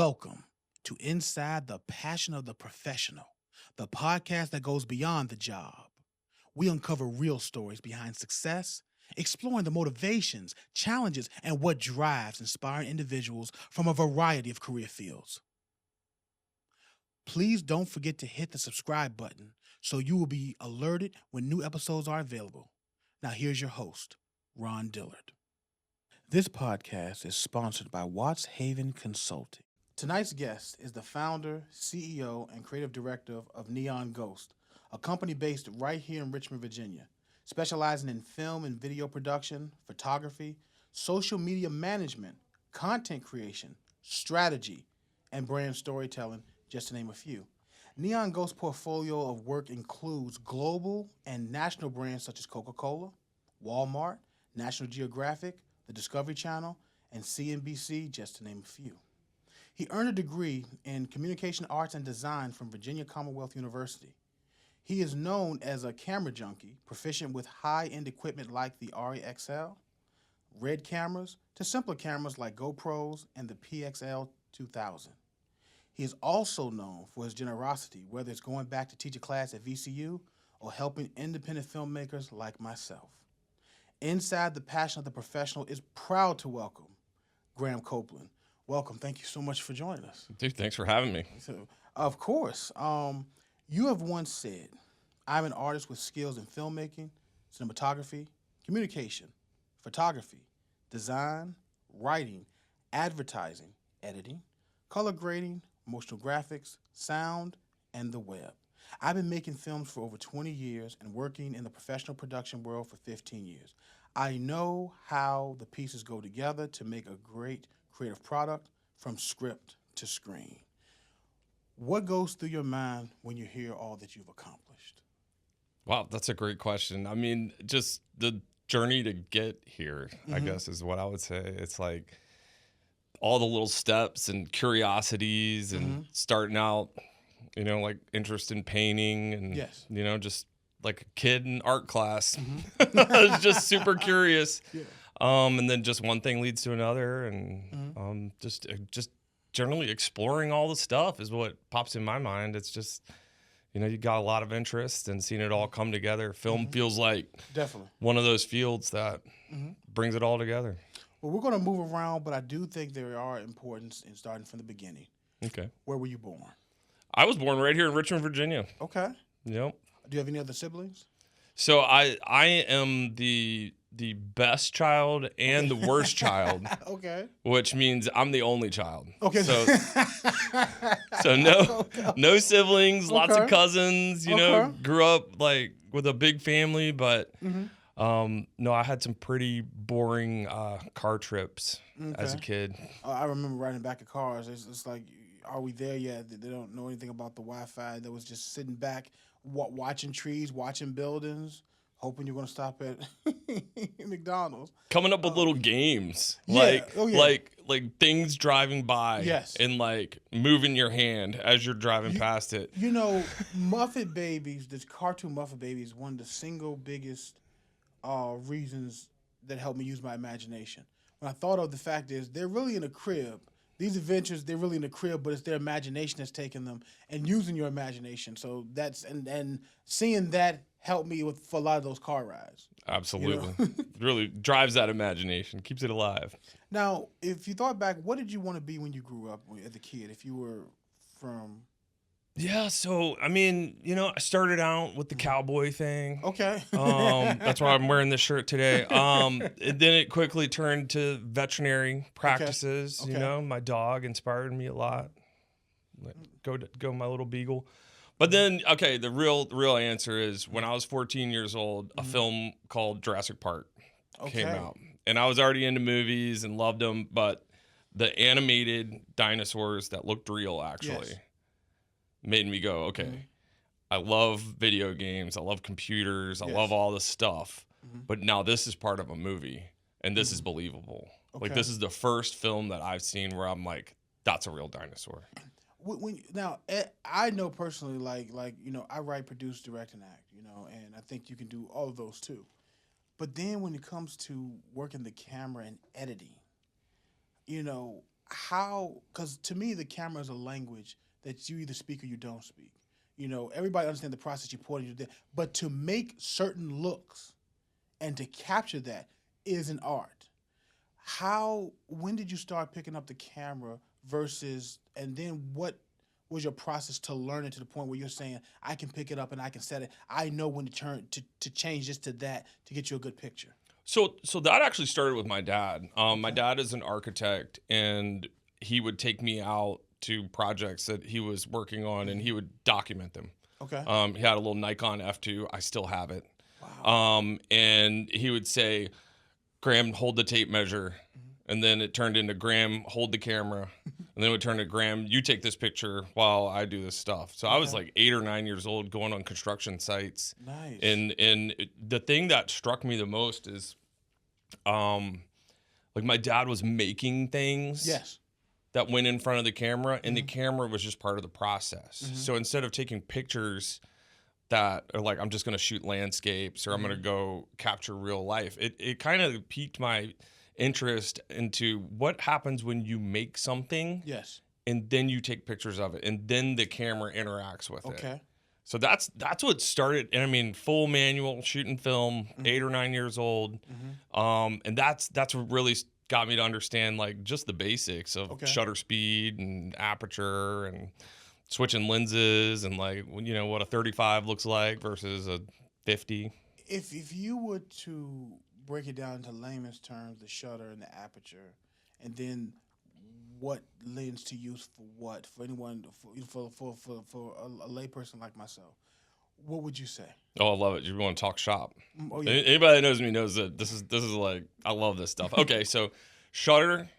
Welcome to Inside the Passion of the Professional, the podcast that goes beyond the job. We uncover real stories behind success, exploring the motivations, challenges, and what drives inspiring individuals from a variety of career fields. Please don't forget to hit the subscribe button so you will be alerted when new episodes are available. Now, here's your host, Ron Dillard. This podcast is sponsored by Watts Haven Consulting. Tonight's guest is the founder, CEO, and creative director of Neon Ghost, a company based right here in Richmond, Virginia, specializing in film and video production, photography, social media management, content creation, strategy, and brand storytelling, just to name a few. Neon Ghost's portfolio of work includes global and national brands such as Coca-Cola, Walmart, National Geographic, the Discovery Channel, and CNBC, just to name a few. He earned a degree in Communication Arts and Design from Virginia Commonwealth University. He is known as a camera junkie, proficient with high-end equipment like the REXL, RED cameras, to simpler cameras like GoPros and the PXL 2000. He is also known for his generosity, whether it's going back to teach a class at VCU or helping independent filmmakers like myself. Inside the Passion of the Professional is proud to welcome Graham Copeland. Welcome. Thank you so much for joining us. Dude, thanks for having me. So, of course. You have once said, I'm an artist with skills in filmmaking, cinematography, communication, photography, design, writing, advertising, editing, color grading, motion graphics, sound, and the web. I've been making films for over 20 years and working in the professional production world for 15 years. I know how the pieces go together to make a great creative product from script to screen. What goes through your mind when you hear all that you've accomplished? Wow, that's a great question. I mean, just the journey to get here, I guess, is what I would say. It's like all the little steps and curiosities and starting out, like interest in painting and, just like a kid in art class. I was just super curious. Yeah. And then just one thing leads to another, and just generally exploring all the stuff is what pops in my mind. It's just, you got a lot of interest and seeing it all come together. Film feels like definitely one of those fields that brings it all together. Well, we're going to move around, but I do think there are importance in starting from the beginning. Okay. Where were you born? I was born right here in Richmond, Virginia. Okay. Yep. Do you have any other siblings? So I am the best child and the worst child. Okay. Which means I'm the only child. Okay. So no siblings, lots of cousins, grew up like with a big family, but no, I had some pretty boring car trips as a kid. I remember riding back of cars. It's like, are we there yet? They don't know anything about the Wi-Fi. That was just sitting back, watching trees, watching buildings, hoping you're going to stop at McDonald's. Coming up with little games, like things driving by, yes, and like moving your hand as you're driving past it. Muffet Babies, this cartoon Muffet Babies, one of the single biggest reasons that helped me use my imagination. When I thought of the fact is they're really in a crib. These adventures, they're really in the crib, but it's their imagination that's taking them and using your imagination. So that's and seeing that helped me for a lot of those car rides. Absolutely. It really drives that imagination, keeps it alive. Now, if you thought back, what did you want to be when you grew up as a kid? If you were from... Yeah, so, I mean, I started out with the cowboy thing. Okay. That's why I'm wearing this shirt today. Then it quickly turned to veterinary practices. Okay. My dog inspired me a lot. Go my little beagle. But then, okay, the real answer is when I was 14 years old, a film called Jurassic Park came out. And I was already into movies and loved them, but the animated dinosaurs that looked real, actually. Yes. Made me go, okay, I love video games. I love computers. I love all this stuff. But now this is part of a movie, and this is believable. Okay. Like, this is the first film that I've seen where I'm like, that's a real dinosaur. Now, I know personally, I write, produce, direct, and act, and I think you can do all of those too. But then when it comes to working the camera and editing, how, because to me, the camera is a language that you either speak or you don't speak. Everybody understands the process you put into it, but to make certain looks and to capture that is an art. When did you start picking up the camera and then what was your process to learn it to the point where you're saying, I can pick it up and I can set it. I know when to turn to change this to that to get you a good picture. So that actually started with my dad. My dad is an architect, and he would take me out to projects that he was working on, and he would document them. Okay. He had a little Nikon F2. I still have it. Wow. And he would say, Graham, hold the tape measure. And then it turned into Graham, hold the camera. And then it would turn to Graham, you take this picture while I do this stuff. So I was like 8 or 9 years old going on construction sites. Nice. And the thing that struck me the most is like my dad was making things. Yes. That went in front of the camera, and the camera was just part of the process. So instead of taking pictures that are like, I'm just going to shoot landscapes or I'm going to go capture real life, it kind of piqued my interest into what happens when you make something. Yes. And then you take pictures of it, and then the camera interacts with it. Okay. So that's what started. And I mean, full manual shooting film, 8 or 9 years old. And that's what really got me to understand like just the basics of shutter speed and aperture and switching lenses and like what a 35 looks like versus a 50. If you were to break it down into layman's terms, the shutter and the aperture, and then what lens to use for what, for anyone, for a layperson like myself, what would you say? Oh, I love it. You want to talk shop. Oh, yeah. Anybody that knows me knows that this is like, I love this stuff. Okay, so shutter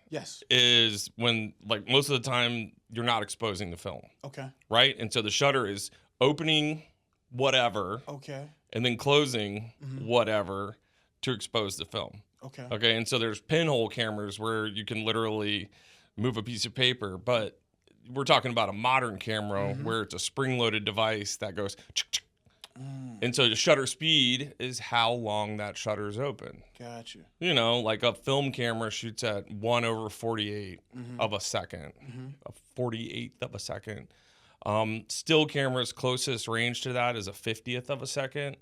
is when, like, most of the time you're not exposing the film. Okay. Right? And so the shutter is opening whatever. Okay. And then closing whatever to expose the film. Okay. Okay, and so there's pinhole cameras where you can literally move a piece of paper, but we're talking about a modern camera where it's a spring-loaded device that goes and so the shutter speed is how long that shutter is open. Gotcha. Like a film camera shoots at 1/48 of a second, a 48th of a second. Still cameras closest range to that is a 50th of a second.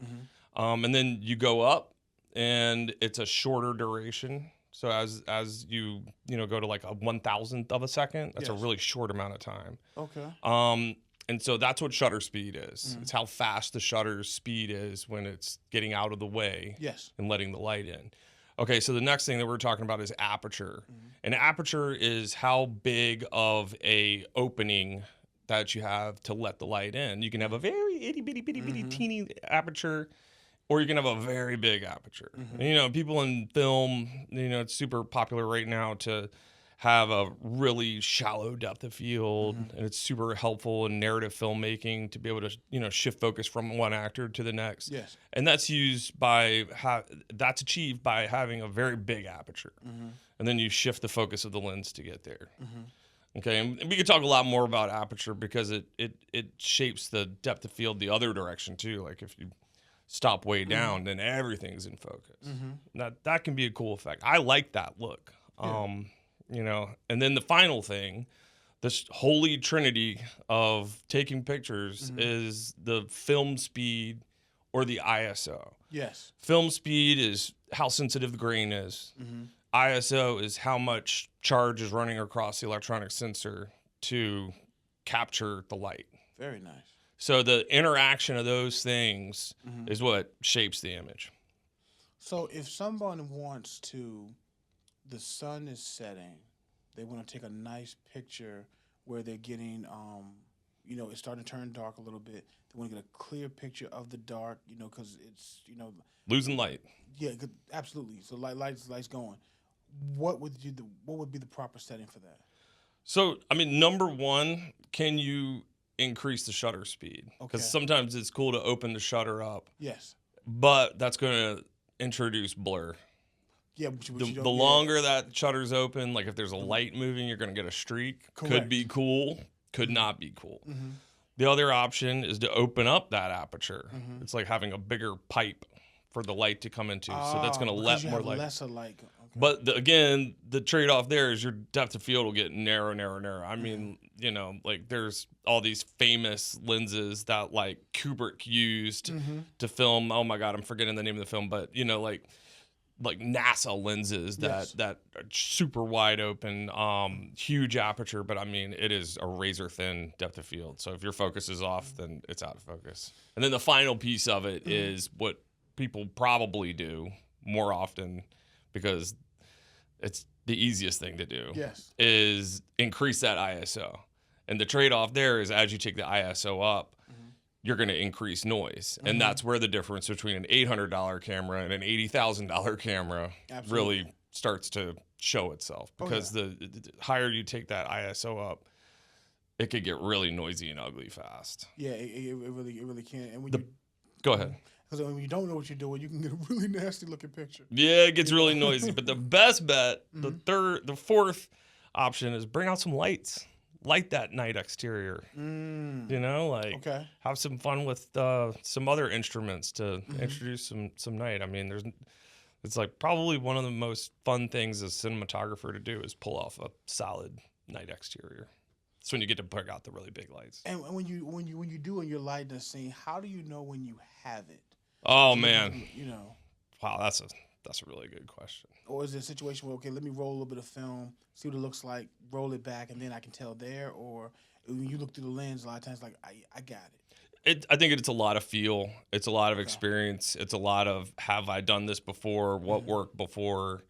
And then you go up and it's a shorter duration. So as you go to like a 1,000th of a second, that's a really short amount of time. Okay. And so that's what shutter speed is. It's how fast the shutter speed is when it's getting out of the way and letting the light in. Okay, so the next thing that we're talking about is aperture. And aperture is how big of a opening that you have to let the light in. You can have a very itty bitty teeny aperture, or you can have a very big aperture. People in film, it's super popular right now to have a really shallow depth of field, and it's super helpful in narrative filmmaking to be able to, shift focus from one actor to the next. Yes. And that's that's achieved by having a very big aperture. And then you shift the focus of the lens to get there. Okay, and we could talk a lot more about aperture because it shapes the depth of field the other direction too. Like if you stop way down, then everything's in focus. That can be a cool effect. I like that look. And then the final thing, this holy trinity of taking pictures is the film speed or the ISO. Yes. Film speed is how sensitive the grain is. ISO is how much charge is running across the electronic sensor to capture the light. Very nice. So the interaction of those things is what shapes the image. So if someone wants to, the sun is setting, they want to take a nice picture where they're getting, it's starting to turn dark a little bit. They want to get a clear picture of the dark, because it's, losing light. Yeah, absolutely. So light's going. What would be the proper setting for that? So, I mean, number one, can you increase the shutter speed? Because sometimes it's cool to open the shutter up. Yes. But that's going to introduce blur. Yeah, the longer that shutter's open, like if there's a light moving, you're going to get a streak. Correct. Could be cool, could not be cool. The other option is to open up that aperture. It's like having a bigger pipe for the light to come into. So that's going to let more light. Lesser light. But again, the trade-off there is your depth of field will get narrow. I mean, you know, like there's all these famous lenses that like Kubrick used to film. Oh my God, I'm forgetting the name of the film, but you know, like NASA lenses that are super wide open, huge aperture. But I mean, it is a razor thin depth of field. So if your focus is off, then it's out of focus. And then the final piece of it is what people probably do more often, because it's the easiest thing to do, is increase that ISO. And the trade-off there is as you take the ISO up, you're going to increase noise. And that's where the difference between an $800 camera and an $80,000 camera really starts to show itself. Because the higher you take that ISO up, it could get really noisy and ugly fast. Yeah, it really can. And when go ahead. Because when you don't know what you're doing, you can get a really nasty looking picture. Yeah, it gets really noisy. But the best bet, the fourth option is bring out some lights. Light that night exterior. You know, like have some fun with some other instruments to introduce some night. I mean, it's like probably one of the most fun things as a cinematographer to do is pull off a solid night exterior. It's when you get to pick out the really big lights. And when you do in your lighting scene, how do you know when you have it? Oh man, you know. Wow, that's a really good question. Or is it a situation where, okay, let me roll a little bit of film, see what it looks like, roll it back, and then I can tell there? Or when you look through the lens, a lot of times, like, I got it. I think it's a lot of feel. It's a lot of experience. It's a lot of, have I done this before? What worked before?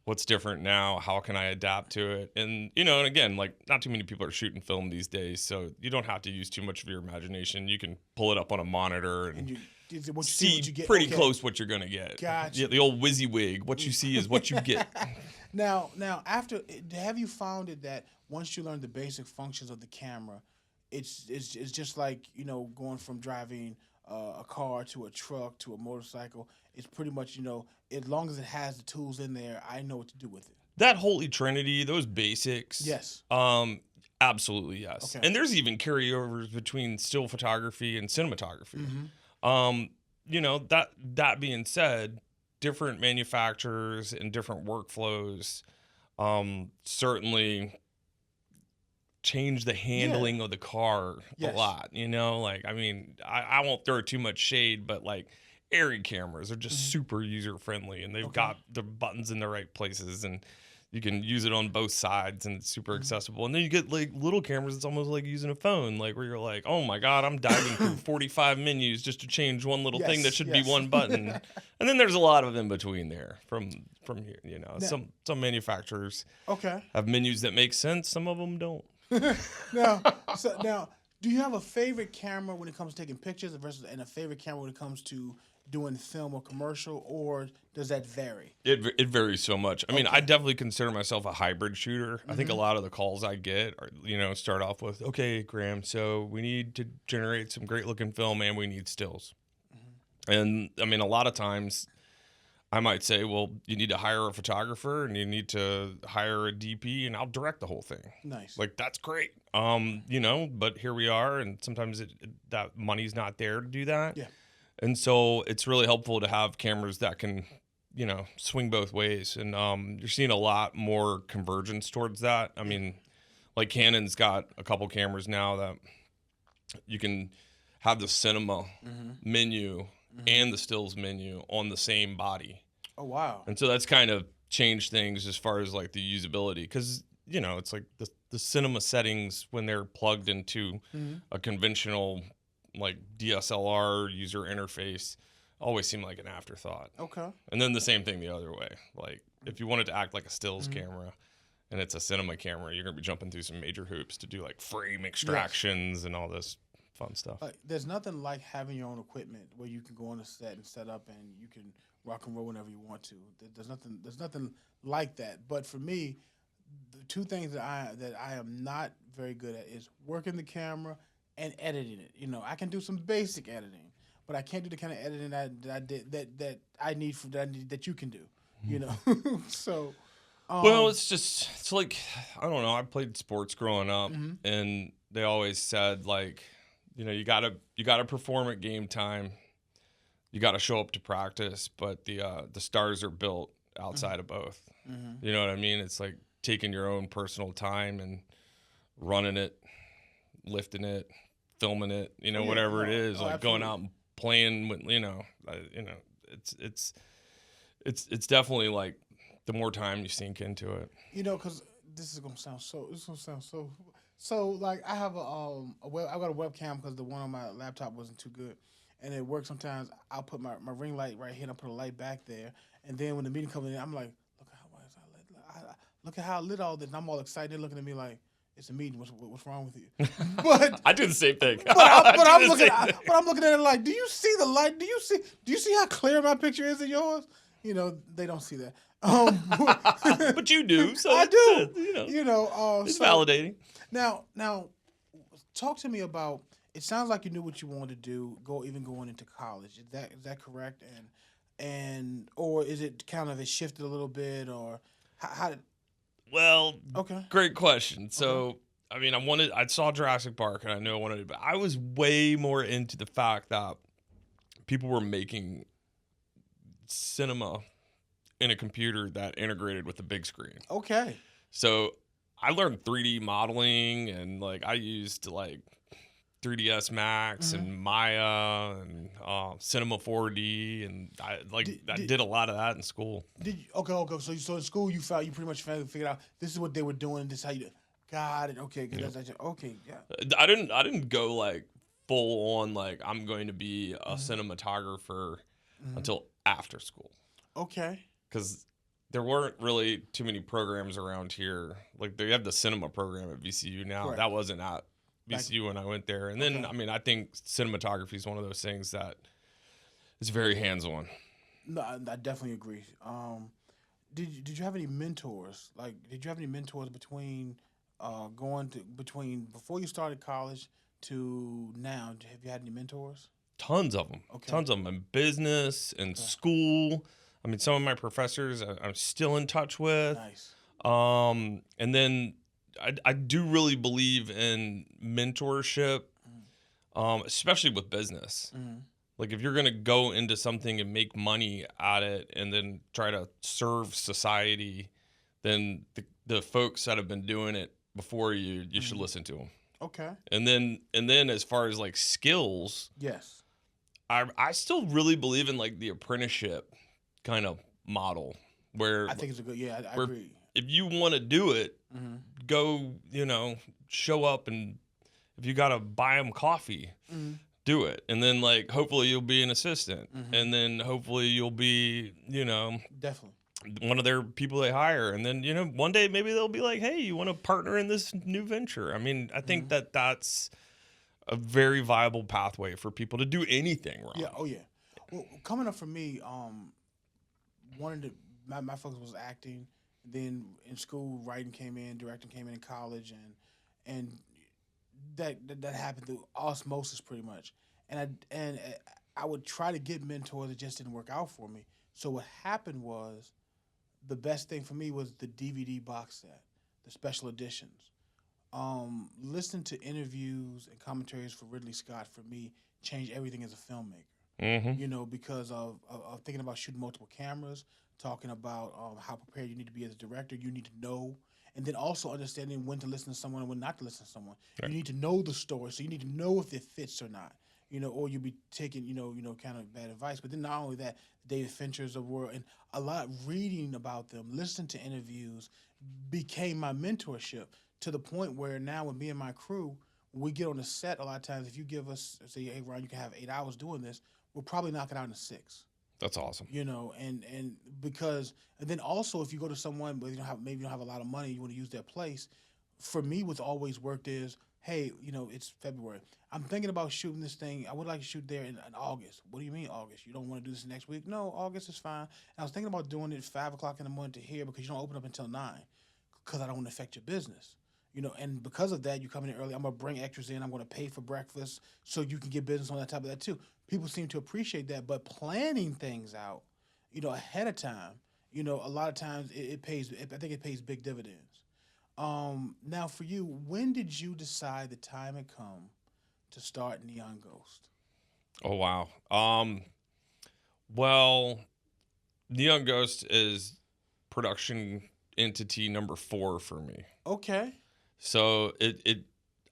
What's different now? How can I adapt to it? And, you know, and again, like not too many people are shooting film these days, so you don't have to use too much of your imagination. You can pull it up on a monitor and see pretty close what you're going to get. Gotcha. Yeah, the old WYSIWYG, what you see is what you get. Now, have you found it that once you learn the basic functions of the camera, it's just like, you know, going from driving a car to a truck to a motorcycle. It's pretty much, you know, as long as it has the tools in there, I know what to do with it. That holy trinity, those basics. Yes. Absolutely, yes. Okay. And there's even carryovers between still photography and cinematography. You know, that being said, different manufacturers and different workflows certainly change the handling of the car a lot. You know, like, I mean, I won't throw too much shade, but like Arri cameras are just super user friendly, and they've got the buttons in the right places, and you can use it on both sides, and it's super accessible. And then you get like little cameras, it's almost like using a phone, like where you're like, oh my God, I'm diving through 45 menus just to change one little thing that should be one button. And then there's a lot of in between there from here, you know. Now, some manufacturers have menus that make sense, some of them don't. Now, do you have a favorite camera when it comes to taking pictures and a favorite camera when it comes to doing film or commercial, or does that vary? It varies so much. I mean, I definitely consider myself a hybrid shooter. I think a lot of the calls I get are, you know, start off with, okay, Graham, so we need to generate some great looking film and we need stills. And I mean, a lot of times I might say, well, you need to hire a photographer and you need to hire a DP and I'll direct the whole thing. Nice. Like, that's great. You know, but here we are, and sometimes that money's not there to do that. Yeah. And so it's really helpful to have cameras that can, you know, swing both ways. And you're seeing a lot more convergence towards that. I mean, like Canon's got a couple cameras now that you can have the cinema menu and the stills menu on the same body. Oh, wow. And so that's kind of changed things as far as like the usability, because, you know, it's like the cinema settings when they're plugged into a conventional like DSLR user interface always seem like an afterthought. Okay. And then the same thing the other way. Like if you wanted to act like a stills camera and it's a cinema camera, you're going to be jumping through some major hoops to do like frame extractions and all this fun stuff. There's nothing like having your own equipment where you can go on a set and set up and you can rock and roll whenever you want to. There's nothing like that. But for me, the two things that I am not very good at is working the camera and editing it. You know, I can do some basic editing, but I can't do the kind of editing that you can do. You know, so. Well, it's like, I don't know. I played sports growing up, and they always said, like, you know, you gotta perform at game time. You gotta show up to practice, but the stars are built outside of both. You know what I mean? It's like taking your own personal time and running it, lifting it, filming it, whatever it is, like going absolutely. out and playing with, it's definitely like the more time you sink into it. Because this is gonna sound so like I have I got a webcam because the one on my laptop wasn't too good, and it works sometimes. I'll put my ring light right here, and I put a light back there, and then when the meeting comes in, I'm like, look at how why is I lit? Look at how I lit all this. And I'm all excited, they're looking at me like it's a meeting. What's wrong with you? But I do the same thing. but I'm looking at it like, do you see the light? Do you see how clear my picture is in yours? They don't see that. But you do, so I do. it's So validating. now, talk to me about. It sounds like you knew what you wanted to do. Going into college. Is that correct? And or is it kind of it shifted a little bit, or how did? Well, Okay. great question. So, I mean, I saw Jurassic Park and I knew I wanted it, but I was way more into the fact that people were making cinema in a computer that integrated with the big screen. Okay. So I learned 3D modeling and like I used like 3ds Max and Maya and Cinema 4D, and I did a lot of that in school. Did you, okay. So in school you pretty much figured out this is what they were doing. This is how you got it. Okay. Okay. Yeah. I didn't go like full on like I'm going to be a cinematographer until after school. Okay. Because there weren't really too many programs around here. Like they have the cinema program at VCU now. Correct. That wasn't at VCU when I went there. And then, Okay. I mean, I think cinematography is one of those things that is very hands-on. No, I definitely agree. Did you have any mentors? Like, did you have any mentors between between before you started college to now? Have you had any mentors? Tons of them. Okay. Tons of them in business, in school. I mean, some of my professors I'm still in touch with. Nice. And then I do really believe in mentorship, especially with business. Like if you're going to go into something and make money at it and then try to serve society, then the folks that have been doing it before you should listen to them. Okay. And then as far as like skills, Yes. I still really believe in like the apprenticeship kind of model where I think it's a good. Yeah, I agree. if you want to do it, go, show up, and if you got to buy them coffee, do it. And then like, hopefully you'll be an assistant and then hopefully you'll be, Definitely. one of their people they hire. And then, one day maybe they'll be like, hey, you want to partner in this new venture? I mean, I think that's a very viable pathway for people to do anything wrong. Yeah. Oh yeah. Well, coming up for me, wanted to my focus was acting. Then in school, writing came in, directing came in college, and that happened through osmosis pretty much. And I would try to get mentors, it just didn't work out for me. So what happened was, the best thing for me was the DVD box set, the special editions. Listening to interviews and commentaries for Ridley Scott for me changed everything as a filmmaker. Because of thinking about shooting multiple cameras, talking about how prepared you need to be as a director. You need to know, and then also understanding when to listen to someone and when not to listen to someone. Right. You need to know the story, so you need to know if it fits or not. Or you'll be taking, kind of bad advice. But then not only that, David Fincher's of the world, and a lot reading about them, listening to interviews, became my mentorship to the point where now with me and my crew, when we get on the set, a lot of times if you give us, say, hey, Ron, you can have 8 hours doing this, we'll probably knock it out in 6. That's awesome. And because, and then also if you go to someone, but maybe you don't have a lot of money, you want to use their place. For me, what's always worked is, hey, it's February. I'm thinking about shooting this thing. I would like to shoot there in August. What do you mean August? You don't want to do this next week? No, August is fine. And I was thinking about doing it at 5 o'clock in the morning to here because you don't open up until 9 because I don't want to affect your business. And because of that, you come in early. I'm going to bring extras in. I'm going to pay for breakfast so you can get business on that type of that too. People seem to appreciate that, but planning things out, ahead of time, a lot of times it pays. I think it pays big dividends. Now for you, when did you decide the time had come to start Neon Ghost? Oh, wow. Well, Neon Ghost is production entity number 4 for me. Okay. So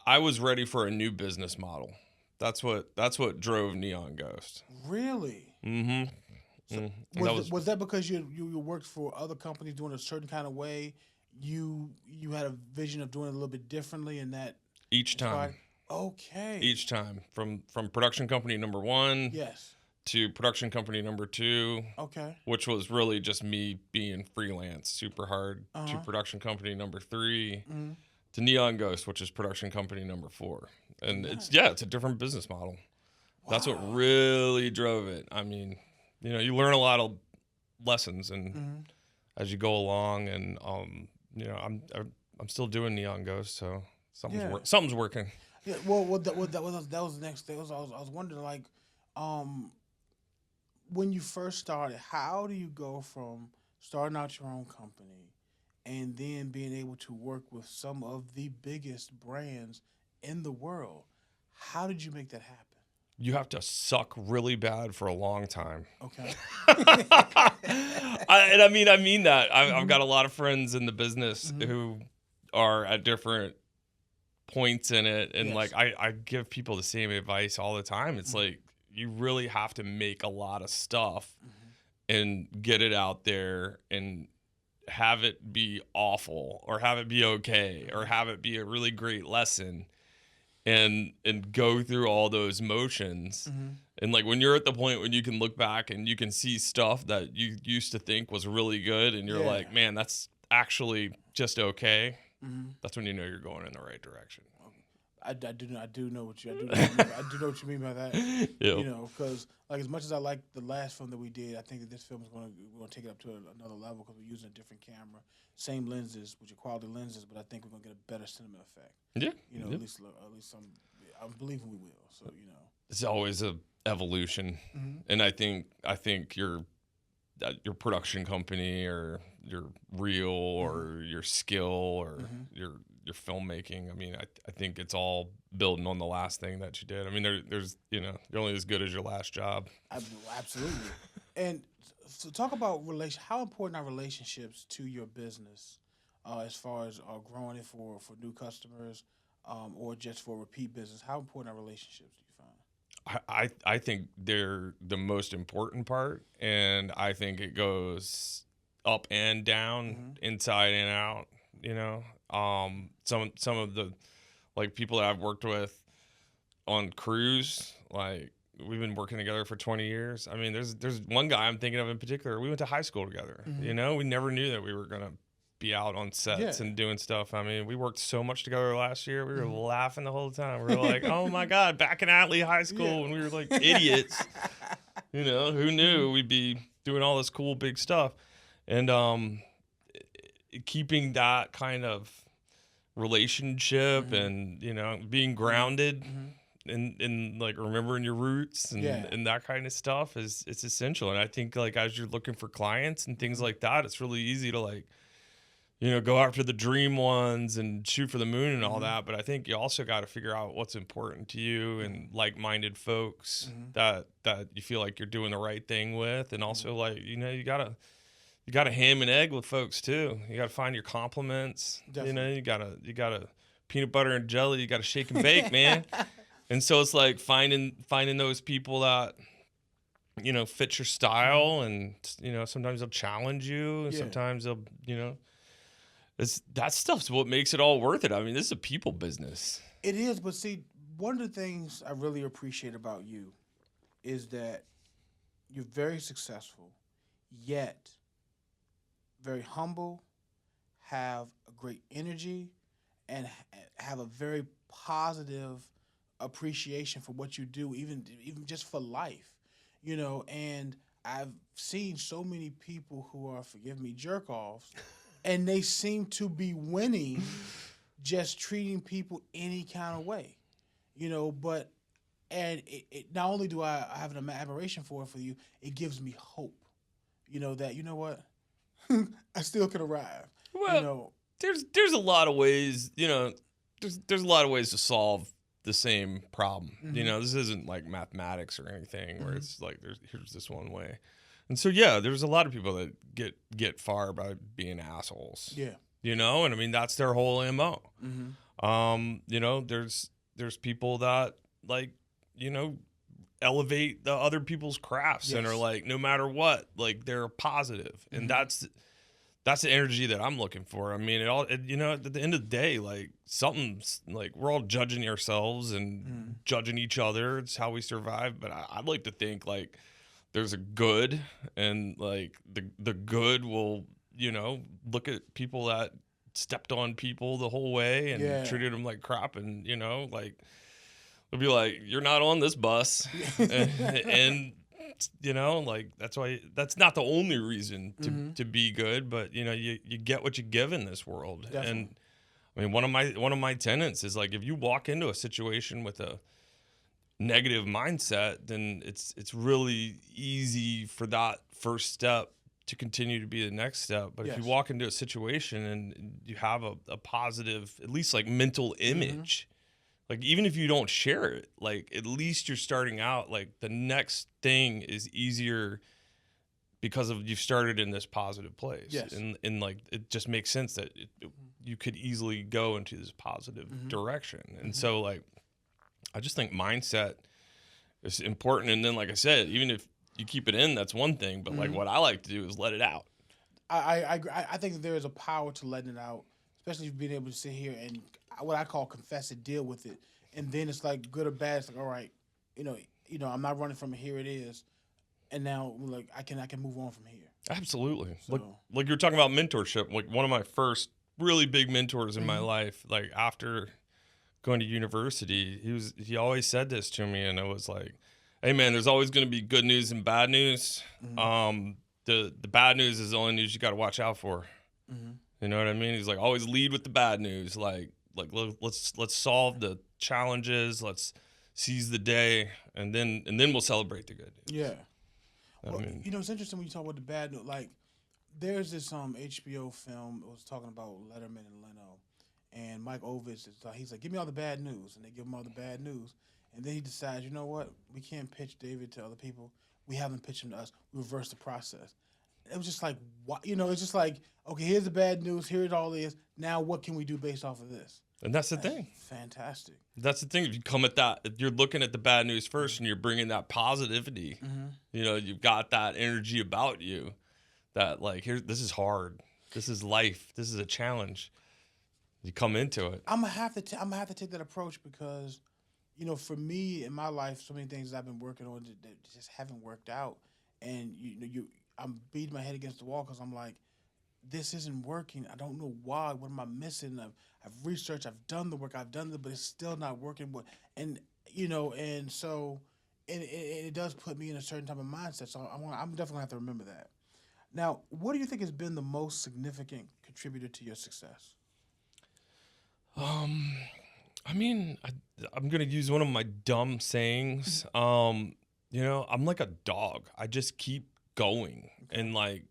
I was ready for a new business model. That's what drove Neon Ghost. Really? Mm-hmm. So Mm. was that because you worked for other companies doing a certain kind of way? You had a vision of doing it a little bit differently, and that Each time. Okay. Each time. From production company number 1 Yes. to production company number 2. Okay. Which was really just me being freelance super hard, to production company number 3 Mm-hmm. to Neon Ghost, which is production company number 4. And Nice. it's a different business model. Wow. That's what really drove it. I mean, you learn a lot of lessons and as you go along, and I'm still doing Neon Ghost, so something's working. Yeah. Well, that was the next thing. I was wondering, like, when you first started, how do you go from starting out your own company and then being able to work with some of the biggest brands in the world? How did you make that happen? You have to suck really bad for a long time. Okay. I mean that. I've got a lot of friends in the business who are at different points in it, and Yes. like I give people the same advice all the time. It's like, you really have to make a lot of stuff and get it out there and have it be awful or have it be okay or have it be a really great lesson, and go through all those motions. And like, when you're at the point when you can look back and you can see stuff that you used to think was really good, and you're like, man, that's actually just okay. That's when you know you're going in the right direction. I do know what you mean by that. Yep. Because like, as much as I like the last film that we did, I think that this film is we're going to take it up to another level because we're using a different camera, same lenses, which are quality lenses, but I think we're going to get a better cinema effect. Yeah. At least some. I'm believing we will. So it's always a evolution, and I think your production company or your reel or your skill or your filmmaking. I mean, I think it's all building on the last thing that you did. I mean, there's you're only as good as your last job. Absolutely. And so talk about how important are relationships to your business, as far as growing it for new customers, or just for repeat business. How important are relationships, do you find? I think they're the most important part, and I think it goes up and down, inside and out. Some of the, like, people that I've worked with on crews, like, we've been working together for 20 years. I mean, there's one guy I'm thinking of in particular. We went to high school together. We never knew that we were gonna be out on sets and doing stuff. I mean, we worked so much together last year. We were laughing the whole time. We were like, oh my God, back in Atlee High School when we were like idiots. Who knew we'd be doing all this cool big stuff. And keeping that kind of relationship and being grounded and like remembering your roots and that kind of stuff it's essential. And I think, like, as you're looking for clients and things like that, it's really easy to, like, go after the dream ones and shoot for the moon and all that. But I think you also got to figure out what's important to you and like-minded folks that you feel like you're doing the right thing with. And also, like, you gotta ham and egg with folks too. You gotta find your compliments. Definitely. You gotta peanut butter and jelly. You gotta shake and bake, man. And so it's like finding those people that fit your style, and sometimes they'll challenge you, and sometimes they'll that stuff's what makes it all worth it. I mean, this is a people business. It is, but see, one of the things I really appreciate about you is that you're very successful, yet very humble, have a great energy, and have a very positive appreciation for what you do, even just for life, And I've seen so many people who are, forgive me, jerk offs, and they seem to be winning just treating people any kind of way, But not only do I have an admiration for you, it gives me hope, that what. I still could arrive. Well, there's a lot of ways, there's a lot of ways to solve the same problem. This isn't like mathematics or anything where it's like here's this one way. And so, yeah, there's a lot of people that get far by being assholes. Yeah. And I mean, that's their whole MO. Mm-hmm. There's people that like, elevate the other people's crafts and are like, no matter what, like they're positive. And that's the energy that I'm looking for. I mean, at the end of the day, like something's like we're all judging ourselves and judging each other. It's how we survive. But I'd like to think like there's a good, and like the good will, look at people that stepped on people the whole way and treated them like crap, and like they'll be like, you're not on this bus, and like that's not the only reason to be good, but you get what you give in this world. Definitely. And I mean, one of my tenets is like, if you walk into a situation with a negative mindset, then it's really easy for that first step to continue to be the next step. But if you walk into a situation and you have a positive, at least like mental image, like even if you don't share it, like at least you're starting out, like the next thing is easier because of you've started in this positive place. Yes. And like it just makes sense that you could easily go into this positive direction. And so like I just think mindset is important. And then like I said, even if you keep it in, that's one thing, but like what I like to do is let it out. I think that there is a power to letting it out, especially being able to sit here and what I call confess it, deal with it, and then it's like good or bad. It's like, all right, I'm not running from it. Here it is, and now like I can move on from here. Absolutely. So, like you were talking about mentorship. Like one of my first really big mentors in my life, like after going to university, he always said this to me, and it was like, hey man, there's always going to be good news and bad news. The bad news is the only news you got to watch out for. You know what I mean? He's like, always lead with the bad news. Like let's solve the challenges. Let's seize the day, and then we'll celebrate the good news. Yeah. Well, it's interesting when you talk about the bad news. Like, there's this HBO film. It was talking about Letterman and Leno, and Mike Ovitz he's like, give me all the bad news, and they give him all the bad news, and then he decides, you know what? We can't pitch David to other people. We haven't pitched him to us. We reverse the process. It was just like, what? It's just like, okay, here's the bad news. Here it all is. Now, what can we do based off of this? And that's the thing. Fantastic. That's the thing. If you come at that, if you're looking at the bad news first and you're bringing that positivity, you've got that energy about you that like, this is hard. This is life. This is a challenge. You come into it. I'm gonna have to take that approach because, for me in my life, so many things I've been working on that just haven't worked out, and I'm beating my head against the wall because I'm like, this isn't working. I don't know why. What am I missing? I've researched. I've done the work. I've done it, but it's still not working. And so it does put me in a certain type of mindset. So I'm definitely gonna have to remember that. Now, what do you think has been the most significant contributor to your success? I mean, I'm gonna use one of my dumb sayings. I'm like a dog. I just keep going, and like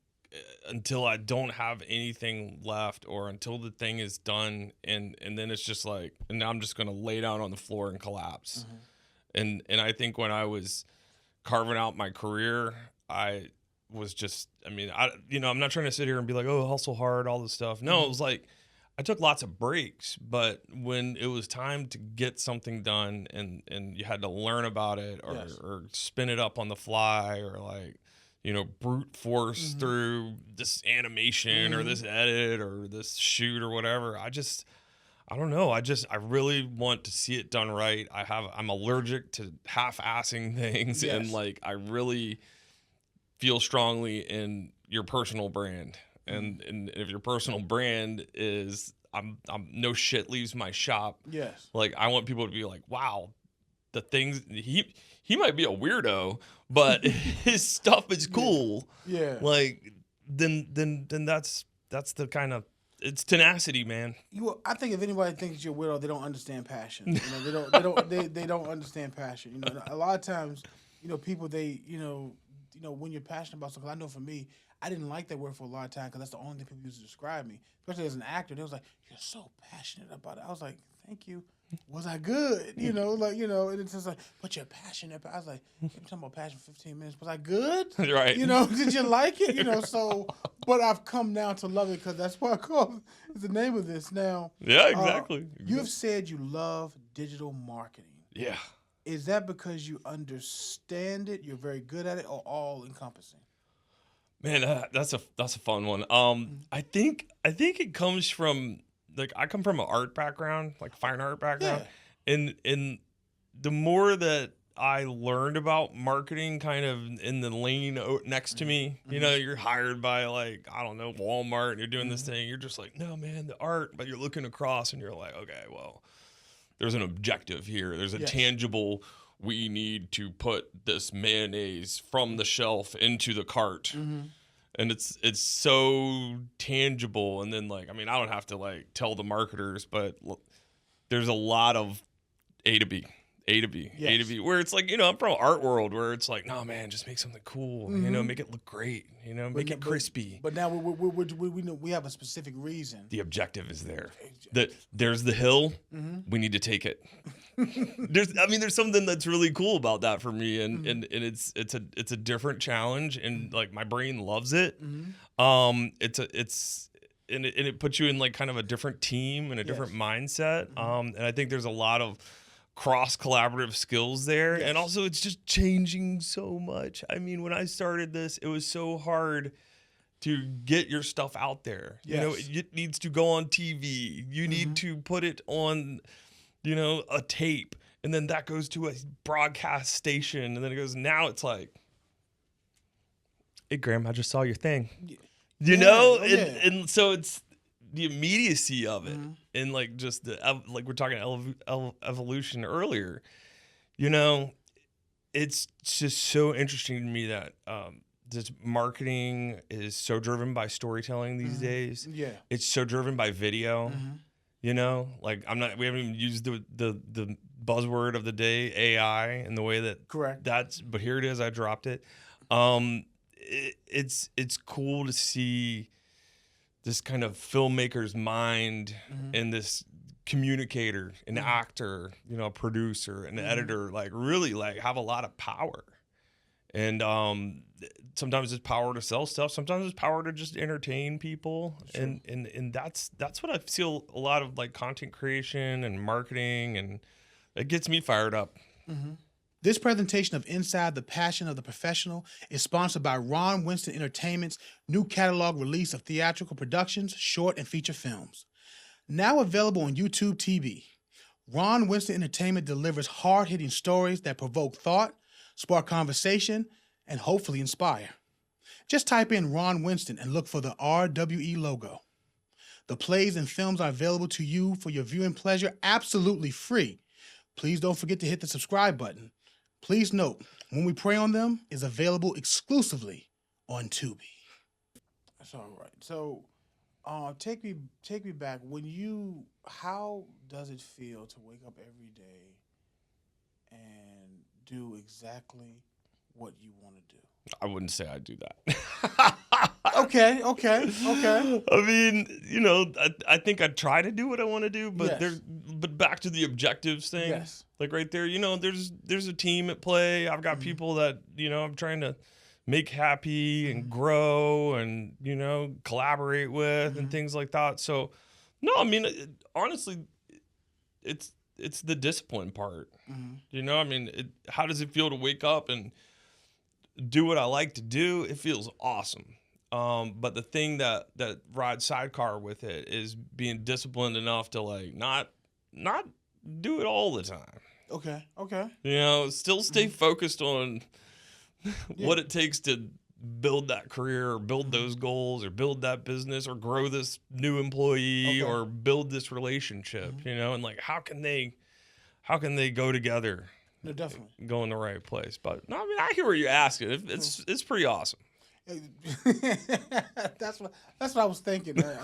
until I don't have anything left, or until the thing is done, and then it's just like, and now I'm just gonna lay down on the floor and collapse. And I think when I was carving out my career, I was just, I'm not trying to sit here and be like, oh, hustle hard, all this stuff. No, it was like I took lots of breaks, but when it was time to get something done, and you had to learn about it, or spin it up on the fly, or like, brute force through this animation or this edit or this shoot or whatever. I don't know. I really want to see it done right. I'm allergic to half-assing things, and like I really feel strongly in your personal brand. And if your personal brand is I'm no shit leaves my shop. Yes. Like I want people to be like, wow, the things he might be a weirdo, but his stuff is cool. Yeah. Like then that's the kind of, it's tenacity, man. I think if anybody thinks you're a weirdo, they don't understand passion. They don't understand passion. A lot of times, people when you're passionate about something. I know for me, I didn't like that word for a lot of time because that's the only thing people used to describe me, especially as an actor. They was like, "You're so passionate about it." I was like, "Thank you." was I good? And it's just like, but you're passionate. I was like, you're talking about passion for 15 minutes. Was I good? Right. Did you like it? So, but I've come now to love it because that's what I call it. It's the name of this now. Yeah, exactly. You've said you love digital marketing. Yeah. Is that because you understand it, you're very good at it, or all encompassing? Man, that's a fun one. I think it comes from, like, I come from an art background, like fine art background, and the more that I learned about marketing, kind of in the lane next to me, you're hired by, like, I don't know, Walmart, and you're doing this thing. You're just like, no, man, the art, but you're looking across and you're like, okay, well, there's an objective here. There's a tangible. We need to put this mayonnaise from the shelf into the cart. And it's so tangible. And then, like, I mean, I don't have to, like, tell the marketers, but there's a lot of A to B, where it's like, I'm from an art world where it's like, no, man, just make something cool, make it look great, make it crispy. But now we know we have a specific reason. The objective is there. There's the hill. We need to take it. There's something that's really cool about that for me, and it's a different challenge, and like my brain loves it. And it puts you in like kind of a different team and a different mindset. And I think there's a lot of cross collaborative skills there, and also it's just changing so much. I mean, when I started this, it was so hard to get your stuff out there. It needs to go on TV. You need to put it on, a tape, and then that goes to a broadcast station, and then it goes. Now it's like, hey, Graham, I just saw your thing. And so it's the immediacy of it, and like just like we're talking evolution earlier. It's just so interesting to me that this marketing is so driven by storytelling these days. Yeah, it's so driven by video. Like we haven't even used the buzzword of the day, AI, and the way that but here it is. I dropped it. It's cool to see this kind of filmmaker's mind and this communicator, an actor, a producer, an editor, like really like have a lot of power. And sometimes it's power to sell stuff. Sometimes it's power to just entertain people. Sure. And that's what I feel a lot of, like, content creation and marketing, and it gets me fired up. This presentation of Inside the Passion of the Professional is sponsored by Ron Winston Entertainment's new catalog release of theatrical productions, short and feature films. Now available on YouTube TV, Ron Winston Entertainment delivers hard-hitting stories that provoke thought, spark conversation, and hopefully inspire. Just type in Ron Winston and look for the RWE logo. The plays and films are available to you for your viewing pleasure absolutely free. Please don't forget to hit the subscribe button. Please note, When We Pray on Them is available exclusively on Tubi. That's all right. So, take me back. How does it feel to wake up every day and do exactly what you want to do? I wouldn't say I do that. Okay. I mean, I think I try to do what I want to do, but but back to the objectives thing. Yes. Like right there, there's a team at play. I've got people that, I'm trying to make happy and grow and, collaborate with and things like that. So, no, I mean, honestly, it's the discipline part. I mean, how does it feel to wake up and do what I like to do? It feels awesome. But the thing that rides sidecar with it is being disciplined enough to, like, not do it all the time. Okay. Still stay focused on what it takes to build that career or build those goals or build that business or grow this new employee or build this relationship, and like, how can they go together? No, definitely. Go in the right place. But no, I mean, I hear what you're asking. It's pretty awesome. That's what I was thinking. Like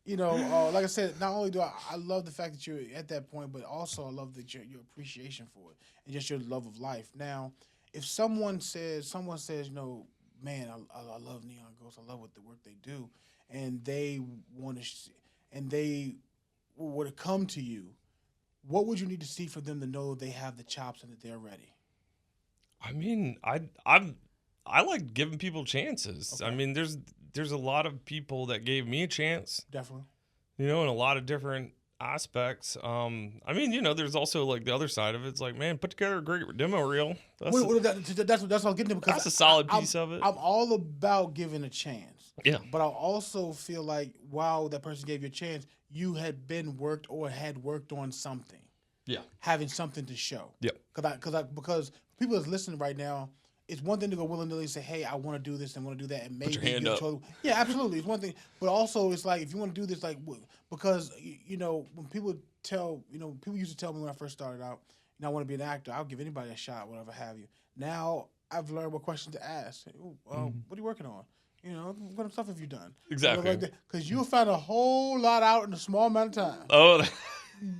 I said, not only do I love the fact that you're at that point, but also I love that your appreciation for it and just your love of life. Now, if someone says, man, I love Neon Ghosts, I love what the work they do, and they want to, and they were to come to you what would you need to see for them to know they have the chops and that they're ready? I mean, I like giving people chances. I Okay. mean, there's a lot of people that gave me a chance, Definitely. in a lot of different aspects. I mean, there's also like the other side of it. It's like, man, put together a great demo reel. That's That's what I'm getting to, because that's a solid piece of it. I'm all about giving a chance. Yeah. But I also feel like while that person gave you a chance, you had been worked or had worked on something. Yeah. Having something to show. Yeah. Because people that's listening right now, it's one thing to go willy-nilly say, hey, I want to do this and want to do that, and maybe Put your hand up. Yeah, absolutely. It's one thing, but also it's like if you want to do this, like because when people tell people used to tell me when I first started out, I want to be an actor. I'll give anybody a shot, whatever have you. Now I've learned what questions to ask. What are you working on? What kind of stuff have you done? Exactly. Because you'll find a whole lot out in a small amount of time. Oh,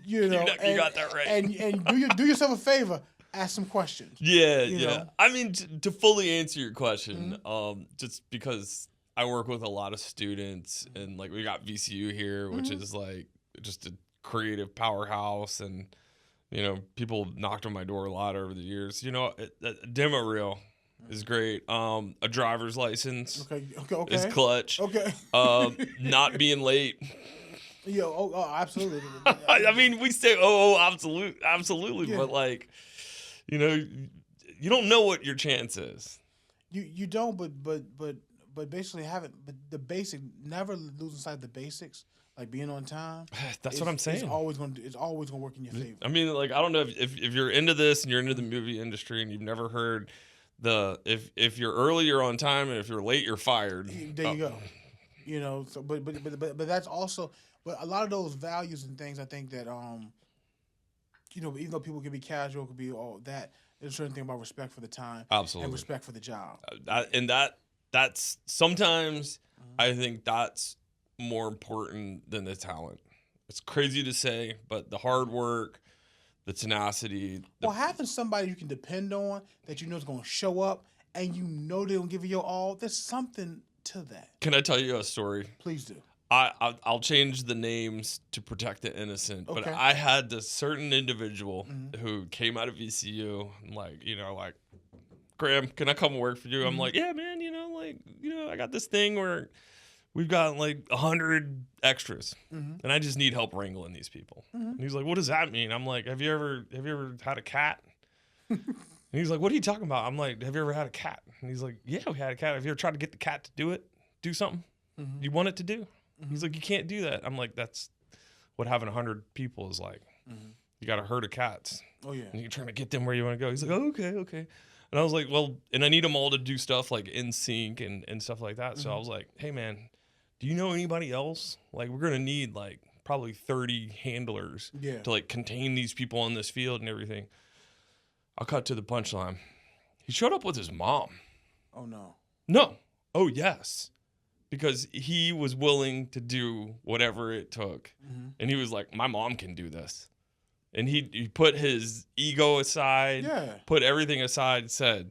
You got that right. And do yourself a favor. Ask some questions. Yeah, You know? I mean, to fully answer your question, just because I work with a lot of students, and like we got VCU here, which is like just a creative powerhouse, and people knocked on my door a lot over the years. A demo reel is great. A driver's license Okay. is clutch. Okay. Not being late. Absolutely. I mean, we say, absolutely, Yeah. but like, you don't know what your chance is. You don't, but basically but the basic, never losing sight of the basics, like being on time. That's what I'm saying. It's always gonna work in your favor. I mean, like, I don't know if you're into this and you're into the movie industry and you've never heard if you're early, you're on time, and if you're late, you're fired. There you go. So but that's also, but a lot of those values and things, I think that even though people can be casual, could be all that, there's a certain thing about respect for the time. Absolutely. And respect for the job. That's sometimes I think that's more important than the talent. It's crazy to say, but the hard work, the tenacity. Having somebody you can depend on that is going to show up and they're going to give you your all, there's something to that. Can I tell you a story? Please do. I'll change the names to protect the innocent, but Okay. I had this certain individual who came out of VCU, like, Graham, can I come and work for you? I'm like, yeah, man, I got this thing where we've got like 100 extras, and I just need help wrangling these people. And he's like, what does that mean? I'm like, have you ever had a cat? And he's like, what are you talking about? I'm like, have you ever had a cat? And he's like, yeah, we had a cat. Have you ever tried to get the cat to do something you want it to do? He's like, you can't do that. I'm like, that's what having 100 people is like. You got a herd of cats. Oh, yeah. And you're trying to get them where you want to go. He's like, oh, okay. And I was like, well, and I need them all to do stuff like in sync and stuff like that. So I was like, hey, man, do you know anybody else? Like, we're going to need like probably 30 handlers to like contain these people on this field and everything. I'll cut to the punchline. He showed up with his mom. Oh, no. No. Oh, yes. Because he was willing to do whatever it took. And he was like, my mom can do this. And he put his ego aside, put everything aside, and said,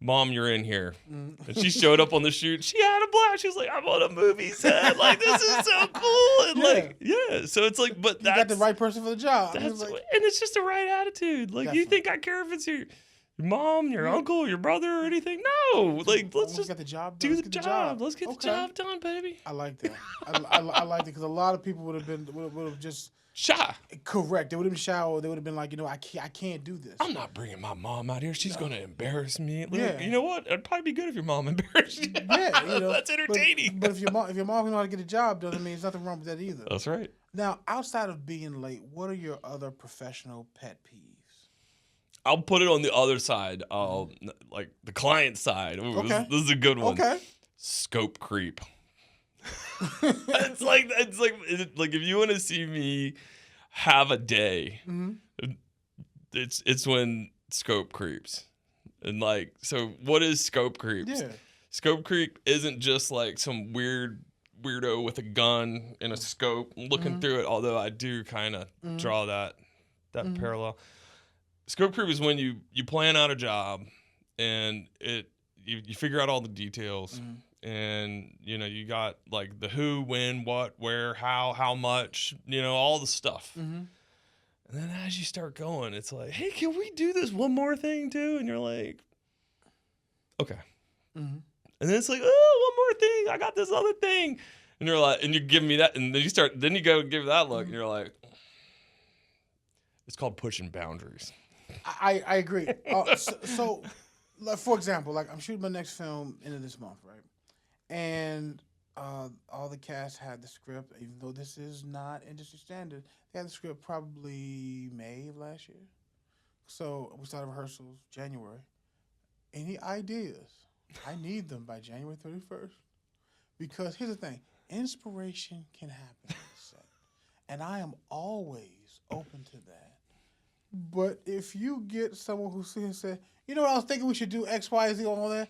Mom, you're in here. And she showed up on the shoot. She had a blast. She was like, I'm on a movie set. Like, this is so cool. And so it's like, but you got the right person for the job. And it's just the right attitude. Like, you think I care if it's your mom, your uncle, your brother, or anything? No. Like, let's just get the job done. Do the job. Let's get the job done, baby. I like that. I like it because a lot of people would have just shy. Correct. They would have been shy, or they would have been like, I can't do this. I'm not bringing my mom out here. She's going to embarrass me. You know what? It'd probably be good if your mom embarrassed you. Yeah, That's entertaining. But if your mom can know how to get a job done, there's nothing wrong with that either. That's right. Now, outside of being late, what are your other professional pet peeves? I'll put it on the other side, like the client side. Ooh, Okay. This is a good one. Okay. Scope creep. It's like if you want to see me have a day, it's when scope creeps. And like, so what is scope creeps? Yeah. Scope creep isn't just like some weirdo with a gun and a scope looking through it, although I do kind of draw that parallel. Scope creep is when you plan out a job and you figure out all the details and you got like the who, when, what, where, how much, all the stuff. And then as you start going, it's like, hey, can we do this one more thing too? And you're like, okay. Mm-hmm. And then it's like, oh, one more thing. I got this other thing. And you're like, and you give me that. And then you go give that look. And you're like, it's called pushing boundaries. I agree. So, like, for example, like I'm shooting my next film end of this month, right? And all the cast had the script, even though this is not industry standard. They had the script probably May of last year. So we started rehearsals January. Any ideas? I need them by January 31st. Because here's the thing, inspiration can happen on the set. And I am always open to that. But if you get someone who sits and says, you know what, I was thinking we should do X, Y, Z, all that,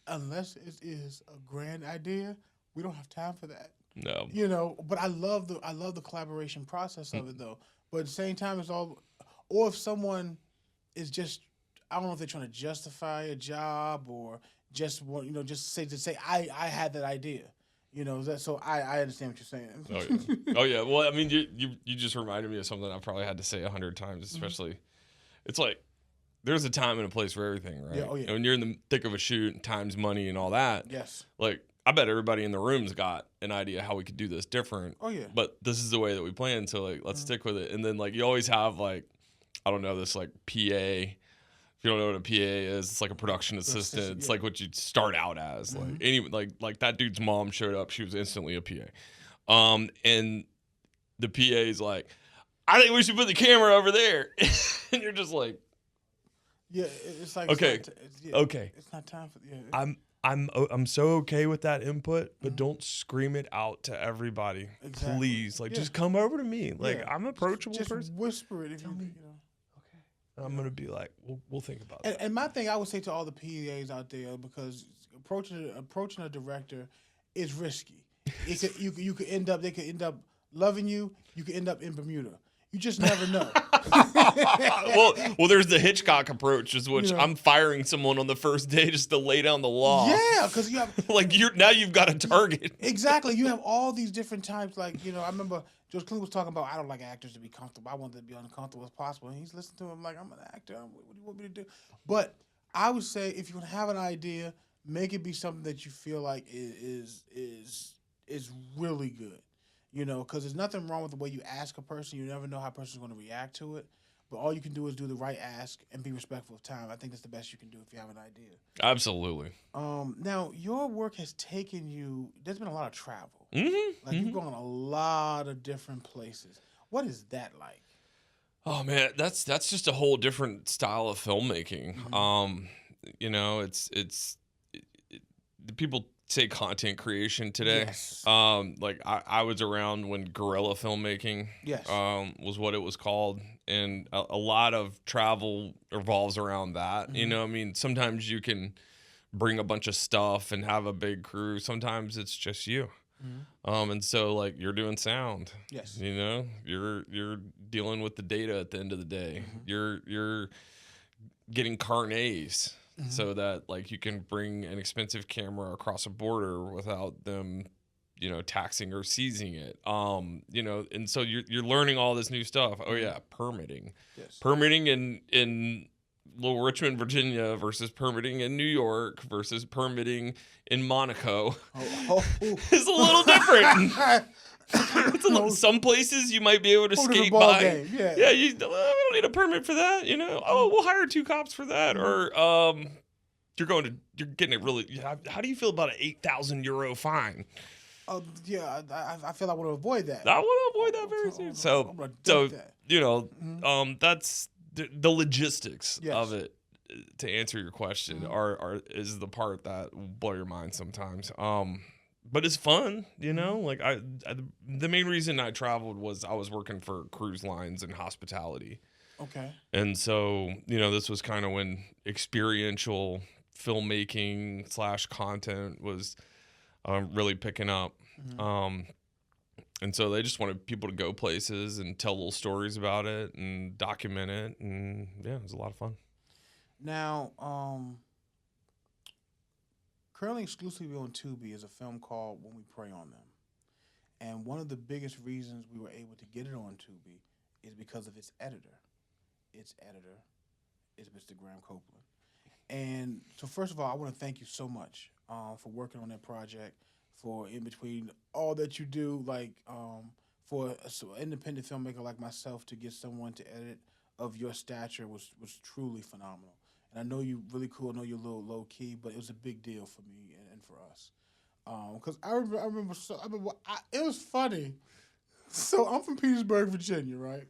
unless it is a grand idea, we don't have time for that. No. You know, but I love the collaboration process of it though. But at the same time, it's all, or if someone is just, I don't know if they're trying to justify a job or just want, you know, just say I had that idea. You know, so I understand what you're saying. Oh yeah. Oh yeah. Well, I mean, you just reminded me of something I probably had to say 100 times, especially. It's like there's a time and a place for everything, right? Yeah. Oh yeah. And when you're in the thick of a shoot, and time's money and all that. Yes. Like I bet everybody in the room's got an idea how we could do this different. Oh yeah. But this is the way that we plan, so like let's stick with it. And then like you always have like, I don't know, this like PA. If you don't know what a PA is, it's like a production assistant. It's like what you start out as. Like that dude's mom showed up, she was instantly a PA. And the PA is like, I think we should put the camera over there. And you're just like, yeah, it's like okay, okay. It's not time for yeah. I'm so okay with that input, but don't scream it out to everybody, please. Like just come over to me. Like I'm an approachable just person. Whisper it if you know. And I'm gonna be like, we'll think about that. And my thing, I would say to all the PAs out there, because approaching a director is risky. You could end up, they could end up loving you. You could end up in Bermuda. You just never know. well, there's the Hitchcock approach, which I'm firing someone on the first day just to lay down the law. Yeah, because you have like you've got a target. Exactly, you have all these different types. Like I remember George Clooney was talking about, I don't like actors to be comfortable. I want them to be uncomfortable as possible. And he's listening to him like, I'm an actor. What do you want me to do? But I would say if you have an idea, make it be something that you feel like is really good. Because there's nothing wrong with the way you ask a person. You never know how a person's going to react to it. But all you can do is do the right ask and be respectful of time. I think that's the best you can do if you have an idea. Absolutely. Now, your work has taken you, there's been a lot of travel. Mm-hmm. Like, you've gone a lot of different places. What is that like? Oh, man, that's just a whole different style of filmmaking. Mm-hmm. It's people say content creation today. Yes. Like I was around when guerrilla filmmaking was what it was called. And a lot of travel revolves around that. Mm-hmm. I mean, sometimes you can bring a bunch of stuff and have a big crew. Sometimes it's just you. Mm-hmm. And so like you're doing sound. Yes. You're dealing with the data at the end of the day. Mm-hmm. You're getting carnets. Mm-hmm. So that like you can bring an expensive camera across a border without them, taxing or seizing it. And so you're learning all this new stuff. Oh yeah, permitting. Yes. Permitting in Little Richmond, Virginia versus permitting in New York versus permitting in Monaco is a little different. Some places you might be able to skate by. Game. Yeah, we don't need a permit for that. Oh, we'll hire 2 cops for that. Or you're getting it really. How do you feel about an €8,000 fine? I feel I want to avoid that. I want to avoid that very soon. So that's the logistics of it. To answer your question, is the part that will blow your mind sometimes. But it's fun, Like the main reason I traveled was I was working for cruise lines and hospitality. Okay. And so this was kind of when experiential filmmaking / content was really picking up. Mm-hmm. And so they just wanted people to go places and tell little stories about it and document it, and it was a lot of fun. Now, currently exclusively on Tubi is a film called When We Pray on Them. And one of the biggest reasons we were able to get it on Tubi is because of its editor. Its editor is Mr. Graham Copeland. And so, first of all, I want to thank you so much for working on that project, for in between all that you do, like for an independent filmmaker like myself to get someone to edit of your stature was truly phenomenal. And I know you're really cool. I know you're a little low key, but it was a big deal for me and for us. Because it was funny. So I'm from Petersburg, Virginia, right?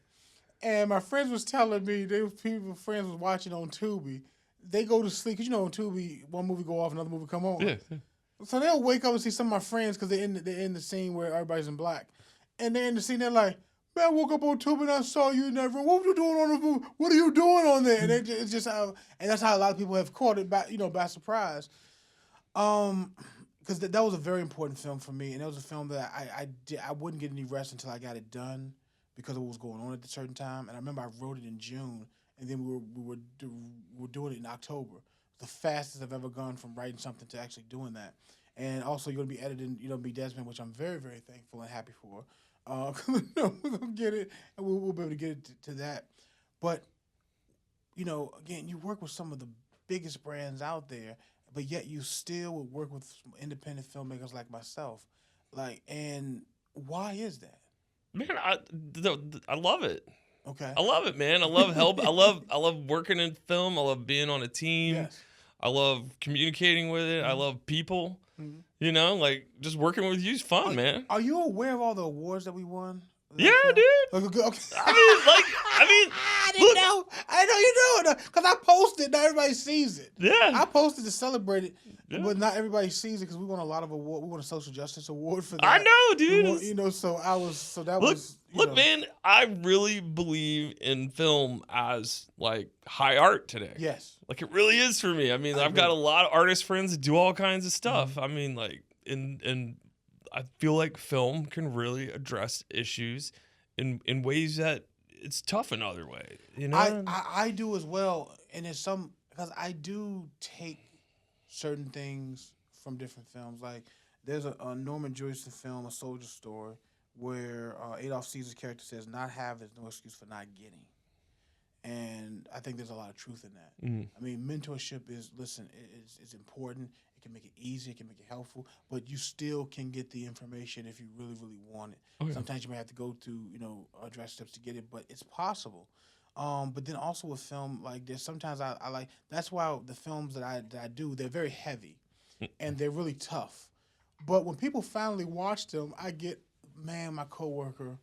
And my friends was telling me friends was watching on Tubi. They go to sleep because on Tubi, one movie go off, another movie come on. Yeah. So they'll wake up and see some of my friends because they're in the scene where everybody's in black, and they're in the scene. They're like, "Man, I woke up on Tubi and I saw you in that room. What were you doing on the movie? What are you doing on there?" And it's just how, and that's how a lot of people have caught it by surprise. Because that was a very important film for me, and it was a film that I wouldn't get any rest until I got it done because of what was going on at a certain time. And I remember I wrote it in June, and then we were doing it in October. The fastest I've ever gone from writing something to actually doing that. And also, you're going to be editing, be Desmond, which I'm very, very thankful and happy for. We're going to get it, and we'll be able to get it to that. But, again, you work with some of the biggest brands out there, but yet you still would work with independent filmmakers like myself. And why is that? Man, I love it. Okay. I love it, man. I love help. I love working in film. I love being on a team. Yes. I love communicating with it. I love people. Mm-hmm. Just working with you is fun, man. Are you aware of all the awards that we won? Yeah, dude. Okay. I didn't know. I know you know because I posted. Not everybody sees it. Yeah. I posted to celebrate it, Yeah. but not everybody sees it because we won a lot of award. We won a social justice award for that. I know, dude. Look, man, I really believe in film as high art today. Yes. It really is for me. I mean, I've got a lot of artist friends that do all kinds of stuff. Mm-hmm. I mean, and I feel like film can really address issues in ways that it's tough in other ways. I do as well, and there's some because I do take certain things from different films. Like there's a Norman Jewison film, A Soldier Story, where Adolf Caesar's character says, "Not have is no excuse for not getting." And I think there's a lot of truth in that. Mm. I mean, mentorship it's important. It can make it easy. It can make it helpful. But you still can get the information if you really, really want it. Okay. Sometimes you may have to go to, address steps to get it, but it's possible. But then also with film, there's sometimes I like, that's why the films that I do, they're very heavy and they're really tough. But when people finally watch them, I get, man, my coworker,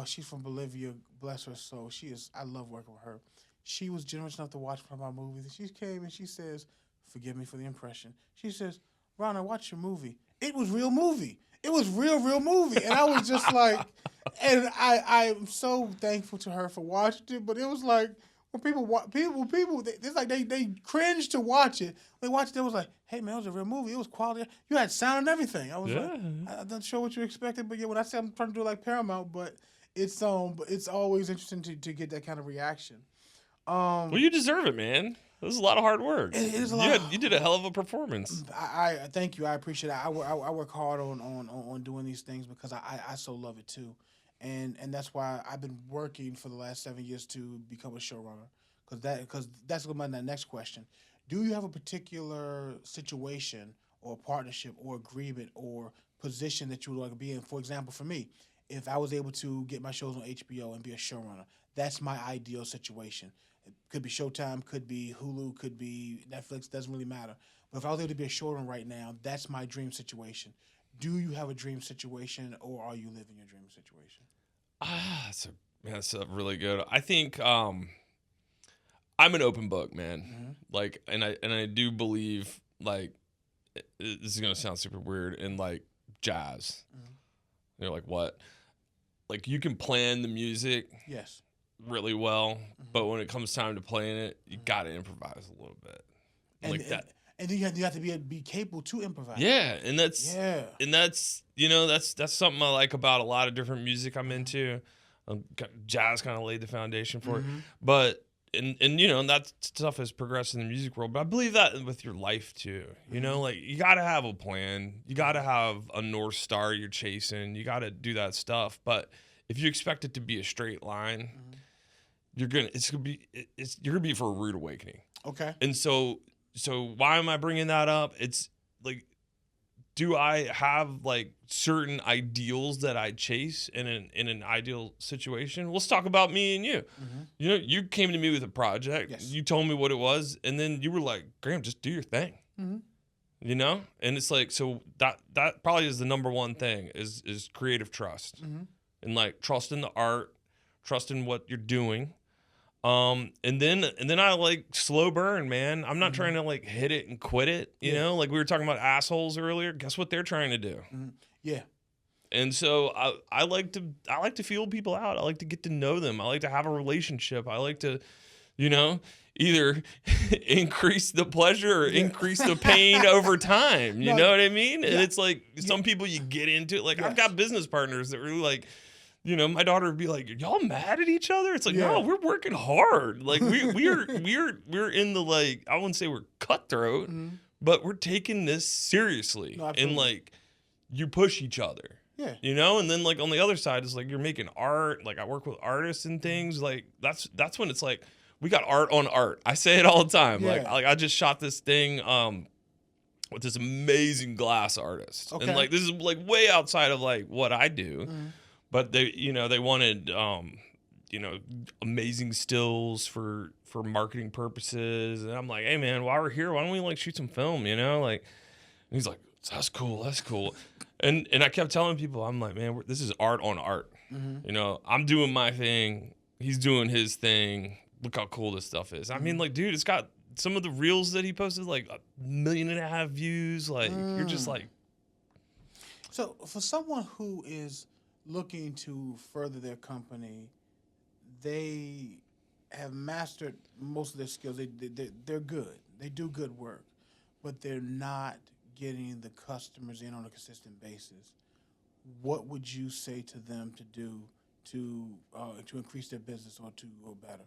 she's from Bolivia, bless her soul. I love working with her. She was generous enough to watch one of my movies. And she came and she says, forgive me for the impression. She says, Ron, I watched your movie. It was real movie. It was real movie. And I was just like, and I'm so thankful to her for watching it. But it was like, when it's like they cringe to watch it. They watched it, it was like, hey man, it was a real movie. It was quality. You had sound and everything. I was like, I'm not sure what you expected, but yeah, when I say I'm trying to do it like Paramount, but it's always interesting to get that kind of reaction. Well, you deserve it, man. This is a lot of hard work. It is a lot. You did a hell of a performance. I thank you. I appreciate it. I work hard on doing these things because I so love it too. And that's why I've been working for the last 7 years to become a showrunner. Because that's my next question. Do you have a particular situation or partnership or agreement or position that you would like to be in? For example, for me, if I was able to get my shows on HBO and be a showrunner, that's my ideal situation. It could be Showtime, could be Hulu, could be Netflix, doesn't really matter. But if I was able to be a showrunner right now, that's my dream situation. Do you have a dream situation, or are you living your dream situation? That's a really good. I think I'm an open book, man. Mm-hmm. And I do believe this is gonna sound super weird in jazz. Mm-hmm. You're like, what? You can plan the music. Yes. Really well, mm-hmm. but when it comes time to playing it, you gotta improvise a little bit, and then you have to be capable to improvise. Yeah, and that's something I like about a lot of different music I'm into. Jazz kind of laid the foundation for mm-hmm. it, but and that stuff has progressed in the music world. But I believe that with your life too. Mm-hmm. You gotta have a plan. You gotta have a North Star you're chasing. You gotta do that stuff, but if you expect it to be a straight line, you're gonna be for a rude awakening. Okay. And so why am I bringing that up? It's like, do I have like certain ideals that I chase in an ideal situation? Let's talk about me and you. You know, you came to me with a project. Yes. You told me what it was, and then you were like, Graham, just do your thing. You know? And it's like, so that probably is the number one thing is creative trust. And like trust in the art, trust in what you're doing. And then I like slow burn, man. I'm not trying to like hit it and quit it. You know, like we were talking about assholes earlier. Guess what they're trying to do? Yeah. And so I like to feel people out. I like to get to know them. I like to have a relationship. I like to, you know, either increase the pleasure or increase the pain over time. You know what I mean? And it's like some people you get into it. Like I've got business partners that really like, you know, my daughter would be like, y'all mad at each other? It's like, no, we're working hard. Like we're in the, like, I wouldn't say we're cutthroat, but we're taking this seriously. No, and like you push each other. Yeah. You know, and then like on the other side is like you're making art. Like I work with artists and things. Like that's when it's like we got art on art. I say it all the time. Yeah. Like I just shot this thing with this amazing glass artist. Okay. And like this is like way outside of like what I do. But they, you know, they wanted you know, amazing stills for marketing purposes. And I'm like, hey man, while we're here, why don't we like shoot some film, you know? Like, and he's like, that's cool. And I kept telling people, I'm like, man, this is art on art. You know, I'm doing my thing. He's doing his thing. Look how cool this stuff is. I mean, like, dude, it's got some of the reels that he posted, like 1.5 million views. Like, you're just like. So for someone who is looking to further their company, they have mastered most of their skills. They're good. They do good work, but they're not getting the customers in on a consistent basis. What would you say to them to do to increase their business or to go better?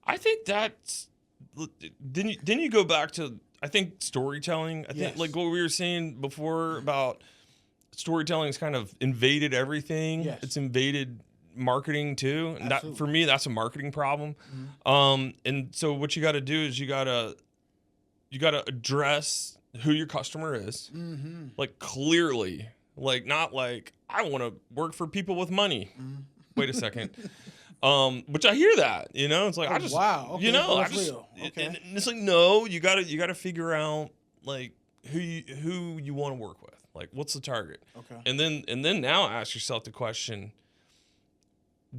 I think that's didn't you go back to, I think, storytelling? I think like what we were saying before about storytelling has kind of invaded everything. Yes. It's invaded marketing too. And that, for me, that's a marketing problem. And so what you got to do is you got to address who your customer is, like clearly, like not like I want to work for people with money. Wait a second. Which I hear that, you know, it's like, I just, wow. Okay. you know, I just, okay. and it's like, no, you gotta figure out like who you want to work with. Like, what's the target? Okay. And then now ask yourself the question,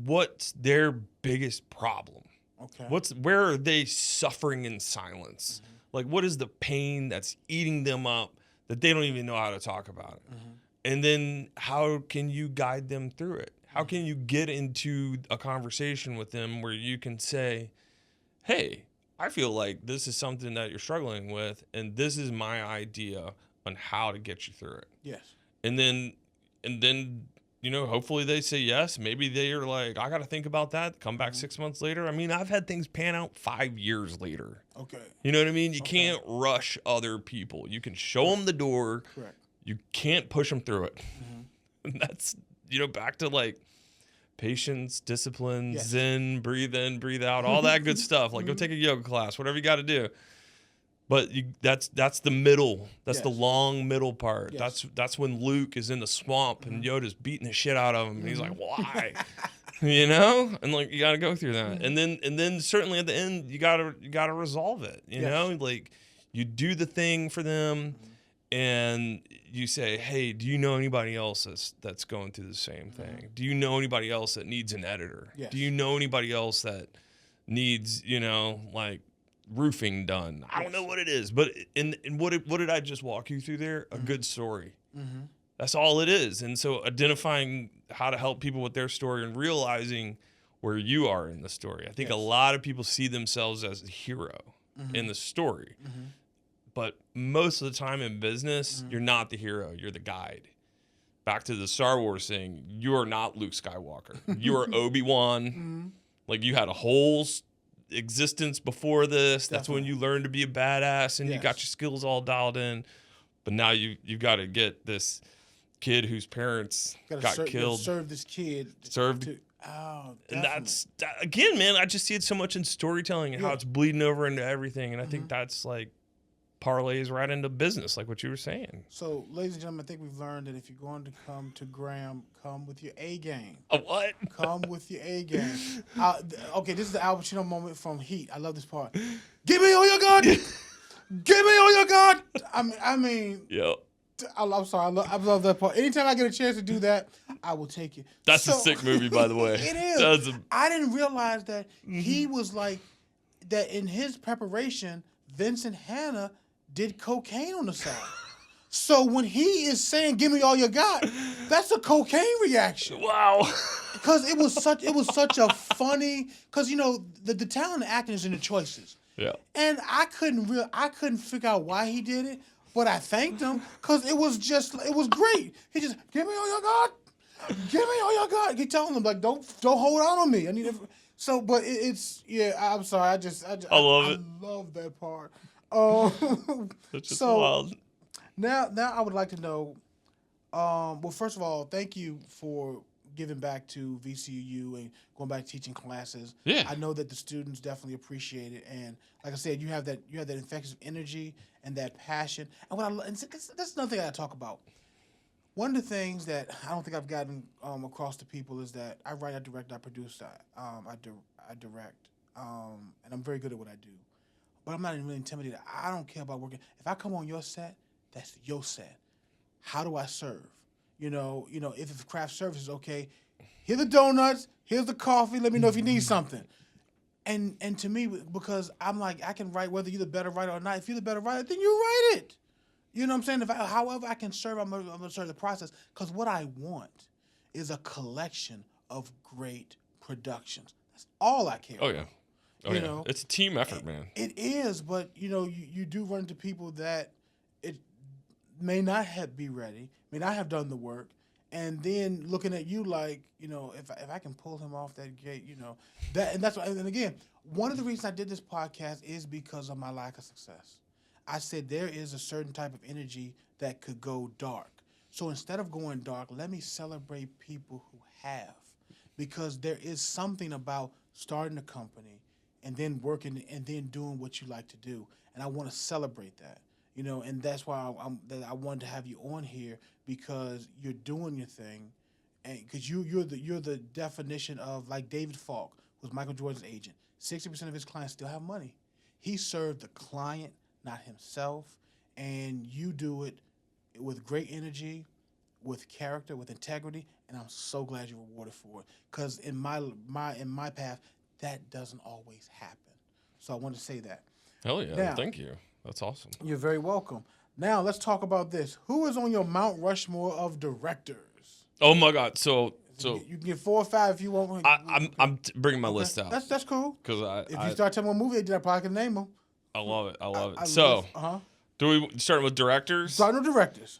what's their biggest problem? Okay. Where are they suffering in silence? Like, what is the pain that's eating them up that they don't even know how to talk about it? And then how can you guide them through it? How can you get into a conversation with them where you can say, hey, I feel like this is something that you're struggling with, and this is my idea on how to get you through it. Yes. And then, you know, hopefully they say yes. Maybe they are like, I got to think about that. Come back 6 months later. I mean, I've had things pan out 5 years later. Okay. You know what I mean? You can't rush other people. You can show them the door. Correct. You can't push them through it. And that's, you know, back to like patience, discipline, zen, breathe in, breathe out, all that good stuff. Like go take a yoga class, whatever you got to do. But that's the middle. That's the long middle part. Yes. That's when Luke is in the swamp and Yoda's beating the shit out of him. And he's like, why? You know? And like you got to go through that. And then certainly at the end you got to resolve it. You know? Like you do the thing for them and you say, hey, do you know anybody else that's going through the same thing? Do you know anybody else that needs an editor? Yes. Do you know anybody else that needs, you know, like roofing done? I don't know what it is, but what did I just walk you through there? A good story. That's all it is. And so identifying how to help people with their story and realizing where you are in the story. I think a lot of people see themselves as the hero in the story. But most of the time in business, you're not the hero, you're the guide. Back to the Star Wars thing, you are not Luke Skywalker. You are Obi-Wan. Like you had a whole existence before this. That's when you learned to be a badass and you got your skills all dialed in. But now you've got to get this kid whose parents got killed. Serve this kid. Served. Oh, And definitely. again, man, I just see it so much in storytelling and how Yeah. it's bleeding over into everything. And I think that's like parlays right into business, like what you were saying. So, ladies and gentlemen, I think we've learned that if you're going to come to Graham, come with your A game. A what? Come with your A game. Okay, this is the Al Pacino moment from Heat. I love this part. Give me all you got. Give me all you got. I mean. Yep. I'm sorry. I love that part. Anytime I get a chance to do that, I will take it. That's a sick movie, by the way. It is. I didn't realize that he was like that in his preparation. Vincent Hanna did cocaine on the side. So when he is saying "Give me all you got," that's a cocaine reaction. Wow. Because it was such a funny. Because the talent of acting is in the choices. Yeah. And I couldn't figure out why he did it. But I thanked him because it was great. He just, give me all you got. Give me all you got. He telling them, like, don't hold out on me. I need it. So, but I'm sorry. I love it. I love that part. It's just wild. Now I would like to know, well, first of all, thank you for giving back to VCU and going back teaching classes. Yeah. I know that the students definitely appreciate it. And like I said, you have that infectious energy and that passion. And that's another thing I talk about. One of the things that I don't think I've gotten across to people is that I write, I direct, I produce, I direct, and I'm very good at what I do. But I'm not really intimidated. I don't care about working. If I come on your set, that's your set. How do I serve? If it's craft service is okay, here the donuts, here's the coffee, let me know if you need something. And to me, because I'm like, I can write whether you're the better writer or not. If you're the better writer, then you write it. You know what I'm saying? However I can serve, I'm going to serve the process. Because what I want is a collection of great productions. That's all I care about. Yeah. It's a team effort, man. It is, but, you do run into people that it may not be ready, may not have done the work, and then looking at you like, if I can pull him off that gate, and again, one of the reasons I did this podcast is because of my lack of success. I said there is a certain type of energy that could go dark. So instead of going dark, let me celebrate people who have, because there is something about starting a company and then working and then doing what you like to do, and I want to celebrate that. And that's why I wanted to have you on here, because you're doing your thing, and because you're the definition of, like David Falk, who's Michael Jordan's agent. 60% of his clients still have money. He served the client, not himself, and you do it with great energy, with character, with integrity, and I'm so glad you're rewarded for it. Because in my path, that doesn't always happen. So I want to say that. Hell yeah! Now, thank you. That's awesome. You're very welcome. Now let's talk about this. Who is on your Mount Rushmore of directors? Oh my God! So you can get 4 or 5 if you want. I'm bringing my list out. That's cool. Because if you start telling me what movie they did, I probably can name them. I love it. So do we start with directors? Starting with directors.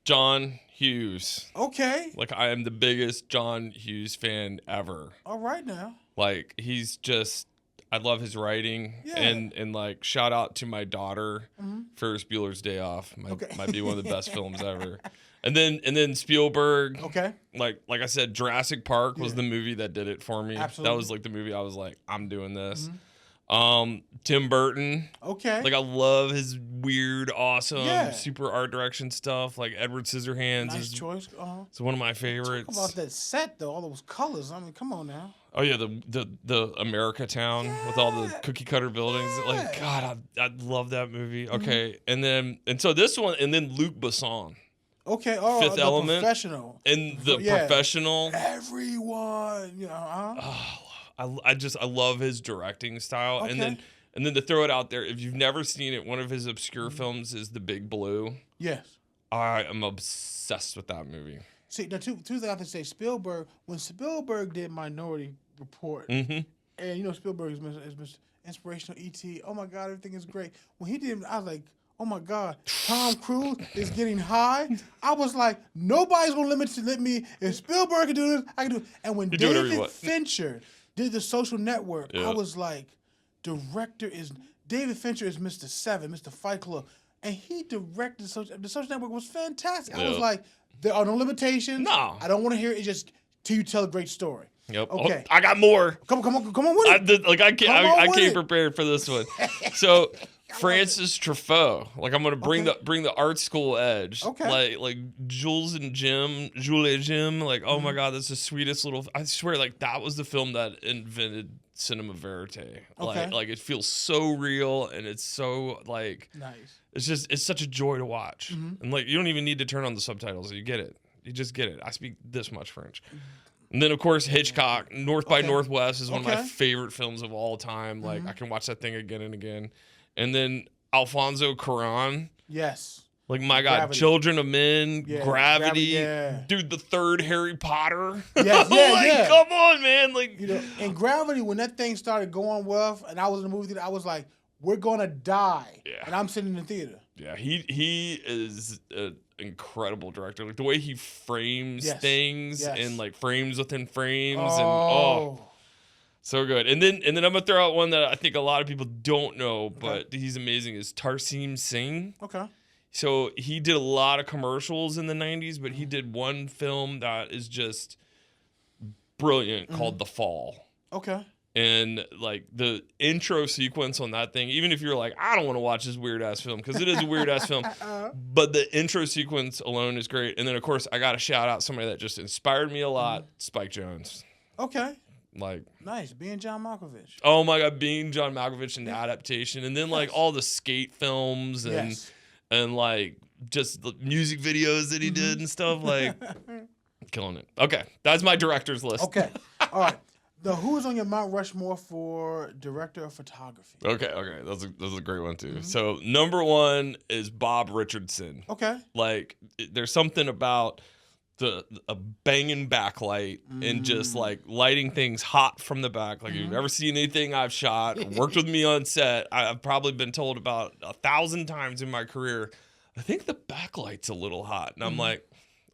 John Hughes. Okay. Like, I am the biggest John Hughes fan ever. All right now. Like, he's just, I love his writing. Yeah. And like, shout out to my daughter, Ferris Bueller's Day Off. Might be one of the best films ever. And then Spielberg. Okay. Like I said, Jurassic Park was the movie that did it for me. Absolutely. That was like the movie I was like, I'm doing this. Tim Burton. Okay. Like, I love his weird, awesome, super art direction stuff. Like, Edward Scissorhands Nice choice. It's one of my favorites. Talk about that set though, all those colors. I mean, come on now. Oh yeah, the America Town with all the cookie cutter buildings. Like, God, I love that movie. Okay, and so this one, and then Luc Besson. Okay, Fifth Element, Professional, and the Professional. Everyone, I love his directing style, Okay. and then to throw it out there, if you've never seen it, one of his obscure films is The Big Blue. Yes, I am obsessed with that movie. See, the two things I have to say. Spielberg, when Spielberg did Minority Report, and Spielberg is Mr. Inspirational E.T. Oh my God, everything is great. When he did, I was like, oh my God, Tom Cruise is getting high. I was like, nobody's gonna let me. If Spielberg can do this, I can do it. And when David Fincher did The Social Network, I was like, David Fincher is Mr. Seven, Mr. Fight Club, and he directed The Social Network was fantastic. I was like, There are no limitations. No. I don't want to hear it. It's just till you tell a great story. Yep. Okay. Oh, I got more. Come on with it. I came prepared for this one. So Francis Truffaut. Like I'm gonna bring the art school edge. Okay. Like Jules and Jim. Like, oh my God, that's the sweetest little. I swear, like that was the film that invented cinema verite. Like it feels so real and it's so like nice. It's such a joy to watch. And like you don't even need to turn on the subtitles. You get it. You just get it. I speak this much French. And then, of course, Hitchcock, North by Northwest is one of my favorite films of all time. Like, I can watch that thing again and again. And then Alfonso Cuarón. Yes. Like, my God, Gravity. Children of Men, Yeah. Gravity. Yeah. Dude, the third Harry Potter. Yes, come on, man. Like, in Gravity, when that thing started going well, and I was in the movie theater, I was like, we're going to die. Yeah. And I'm sitting in the theater. Yeah, he is an incredible director. Like the way he frames things and like frames within frames and so good. And then I'm gonna throw out one that I think a lot of people don't know, but he's amazing. Is Tarsim Singh. Okay. So he did a lot of commercials in the 90s, but he did one film that is just brilliant called The Fall. Okay. And like the intro sequence on that thing, even if you're like, I don't want to watch this weird ass film because it is a weird ass film, but the intro sequence alone is great. And then of course I got to shout out somebody that just inspired me a lot, Spike Jonze. Okay. Like nice, being John Malkovich. Oh my God, being John Malkovich and the adaptation, and then like all the skate films and like just the music videos that he did and stuff, like killing it. Okay, that's my director's list. Okay, all right. Who is on your Mount Rushmore for director of photography? Okay, that's a great one too. So number one is Bob Richardson. Okay, like there's something about a banging backlight and just like lighting things hot from the back. Like if you've ever seen anything I've shot, or worked with me on set, I've probably been told about 1,000 times in my career, I think the backlight's a little hot, and I'm like,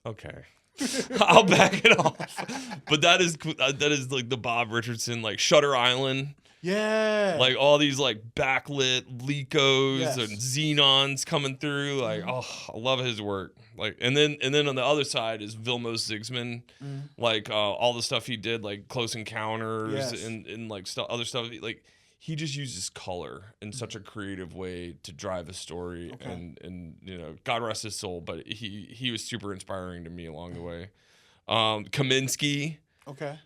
okay. I'll back it off. But that is like the Bob Richardson, like Shutter Island. Yeah. Like all these like backlit Lecos and Xenons coming through. Like, I love his work. Like, and then on the other side is Vilmos Zsigmond. Like all the stuff he did, like Close Encounters and like other stuff. Like he just uses color in such a creative way to drive a story, and you know, God rest his soul, but he was super inspiring to me along the way. Kaminsky,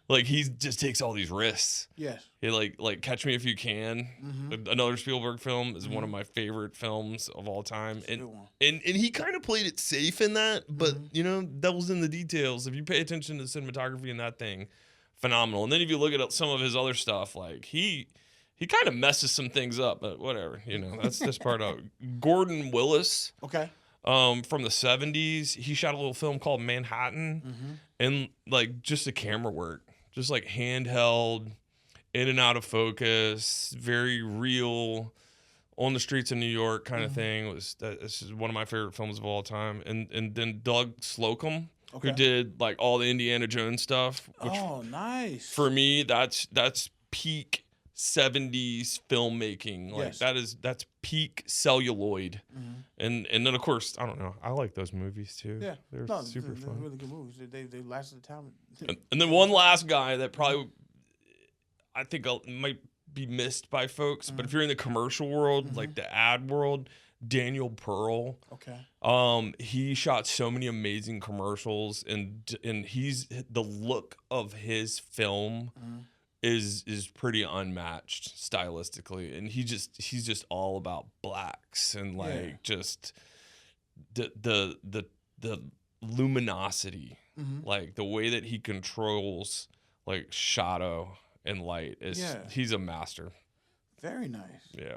like he just takes all these risks. Yes, he like Catch Me If You Can, another Spielberg film, is one of my favorite films of all time, and he kind of played it safe in that, but you know, devil's in the details. If you pay attention to the cinematography in that thing, phenomenal. And then if you look at some of his other stuff, like he kind of messes some things up, but whatever, you know, that's this part of Gordon Willis. From the 70s, he shot a little film called Manhattan, and like just the camera work, just like handheld, in and out of focus, very real, on the streets of New York kind of thing. This is one of my favorite films of all time. And then Doug Slocum, who did like all the Indiana Jones stuff. Which nice. For me, that's peak 70s filmmaking. Like that's peak celluloid. And then of course, I don't know, I like those movies too. Yeah, they're super fun. They're really good movies. They lasted the time. And then one last guy that probably I think might be missed by folks, but if you're in the commercial world, like the ad world, Daniel Pearl. He shot so many amazing commercials, and he's the look of his film is pretty unmatched stylistically, and he's just all about blacks and like just the luminosity, like the way that he controls like shadow and light is he's a master. Very nice. Yeah.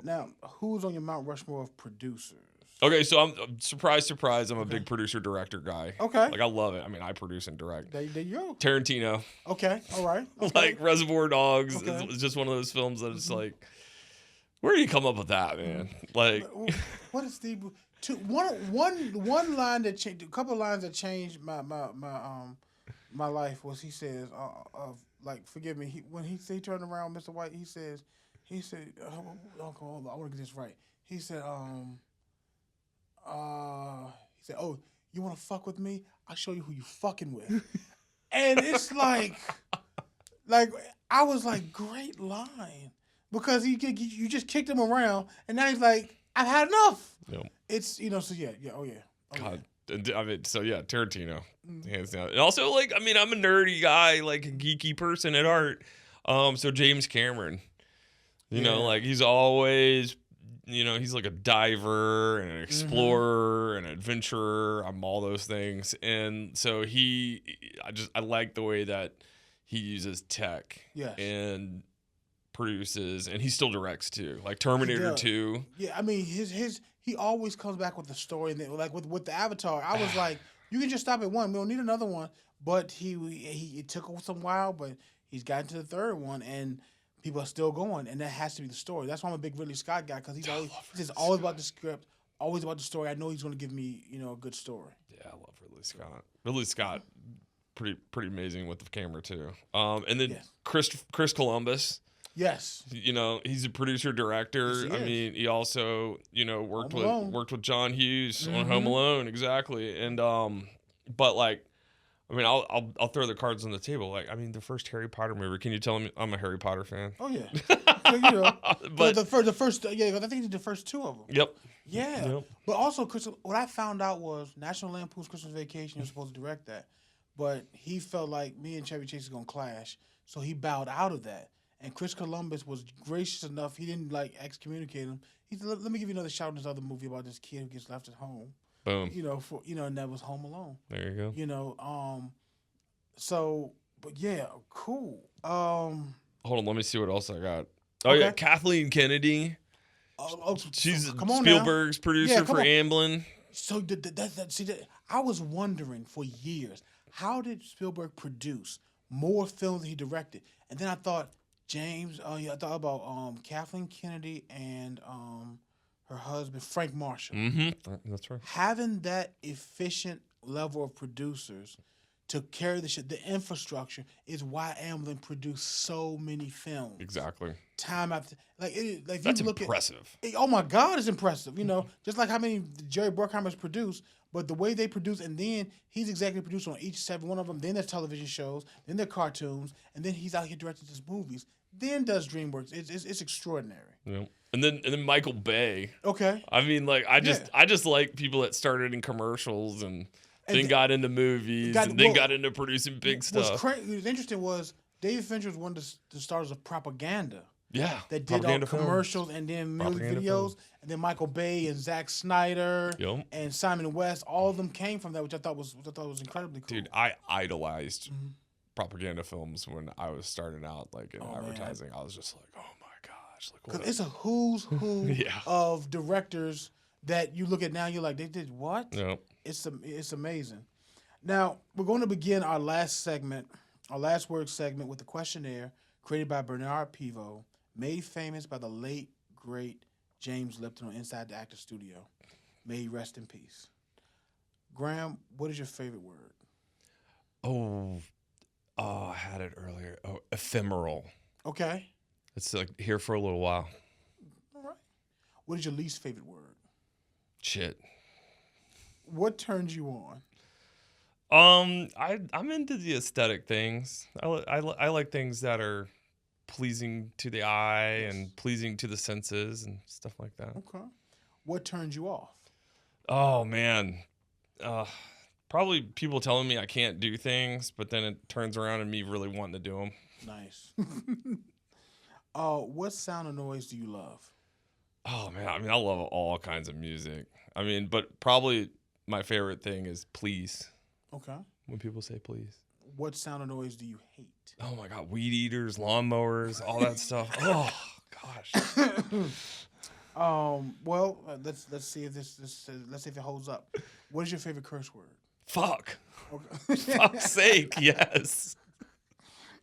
Now, who's on your Mount Rushmore of producers? Okay, so I'm surprise. I'm a big producer-director guy. Okay. Like, I love it. I mean, I produce and direct. There you go. Tarantino. Okay, all right. Like, Reservoir Dogs is just one of those films that it's like, where do you come up with that, man? Like, what is Steve? One line that changed, a couple of lines that changed my life was he says, like, forgive me, when he turned around, Mr. White, he said, hold on, I want to get this right. He said, oh, you want to fuck with me? I'll show you who you fucking with. And it's like I was like, great line, because you just kicked him around, and now he's like, I've had enough. Yep. It's oh yeah. God. I mean, so yeah, Tarantino, hands down. And also, like, I mean, I'm a nerdy guy, like a geeky person at heart. So James Cameron, you know, like he's always, you know, he's like a diver and an explorer and an adventurer. I'm all those things. And so I like the way that he uses tech and produces, and he still directs too, like Terminator 2. Yeah, I mean, he always comes back with the story, and like with the Avatar, I was like, you can just stop at one. We don't need another one. But it took some while, but he's gotten to the third one, and people are still going, and that has to be the story. That's why I'm a big Ridley Scott guy, because he's always about the script, always about the story. I know he's going to give me a good story. Yeah, I love Ridley Scott. Ridley Scott, pretty amazing with the camera too. And then Chris Columbus. Yes. You know, he's a producer director. Yes, I mean, he also, worked with John Hughes on Home Alone, exactly. And but like, I mean, I'll throw the cards on the table. Like, I mean, the first Harry Potter movie. Can you tell me I'm a Harry Potter fan? Oh yeah. So, but the first I think he did the first two of them. Yep. Yeah. Yep. But also, what I found out was National Lampoon's Christmas Vacation was supposed to direct that, but he felt like me and Chevy Chase was gonna clash, so he bowed out of that. And Chris Columbus was gracious enough. He didn't excommunicate him. He said, "Let me give you another shout in this other movie about this kid who gets left at home." Boom. And that was Home Alone. There you go. So, but yeah, cool. Hold on, let me see what else I got. Oh yeah, Kathleen Kennedy. She's Spielberg's producer for Amblin. So I was wondering for years, how did Spielberg produce more films than he directed? And then I thought, I thought about Kathleen Kennedy and her husband Frank Marshall. That's right. Having that efficient level of producers to carry the infrastructure is why Amblin produced so many films. Exactly. Time after, that's impressive. Oh my God, it's impressive. Just like how many Jerry Bruckheimer's produced, but the way they produce, and then he's executive producer on each one of them. Then there's television shows, then there's cartoons, and then he's out here directing his movies. Then does DreamWorks. It's extraordinary. Yep. And then Michael Bay. Okay. I mean, like I just like people that started in commercials and then got into movies and then got into producing big stuff. What was interesting was David Fincher was one of the stars of Propaganda. Yeah. That did all commercials and then music videos. And then Michael Bay and Zack Snyder and Simon West, all of them came from that, which I thought was incredibly cool. Dude, I idolized propaganda films when I was starting out in advertising. Man. I was just like, oh my gosh. Because it's a who's who of directors that you look at now, you're like, they did what? Yep. It's amazing. Now, we're going to begin our last word segment with a questionnaire created by Bernard Pivot, made famous by the late, great James Lipton on Inside the Actor Studio. May he rest in peace. Graham, what is your favorite word? Oh, I had it earlier. Oh, ephemeral. Okay. It's like here for a little while. All right. What is your least favorite word? Shit. What turns you on? I'm into the aesthetic things. I like things that are pleasing to the eye and pleasing to the senses and stuff like that. Okay. What turns you off? Oh man, probably people telling me I can't do things, but then it turns around and me really wanting to do them. Nice. What sound or noise do you love? Oh man, I mean I love all kinds of music. I mean, but probably my favorite thing is please. Okay. When people say please. What sound or noise do you hate? Oh my God, weed eaters, lawnmowers, all that stuff. Oh gosh. Well, let's see if let's see if it holds up. What is your favorite curse word? Fuck. Okay. Fuck's sake, yes.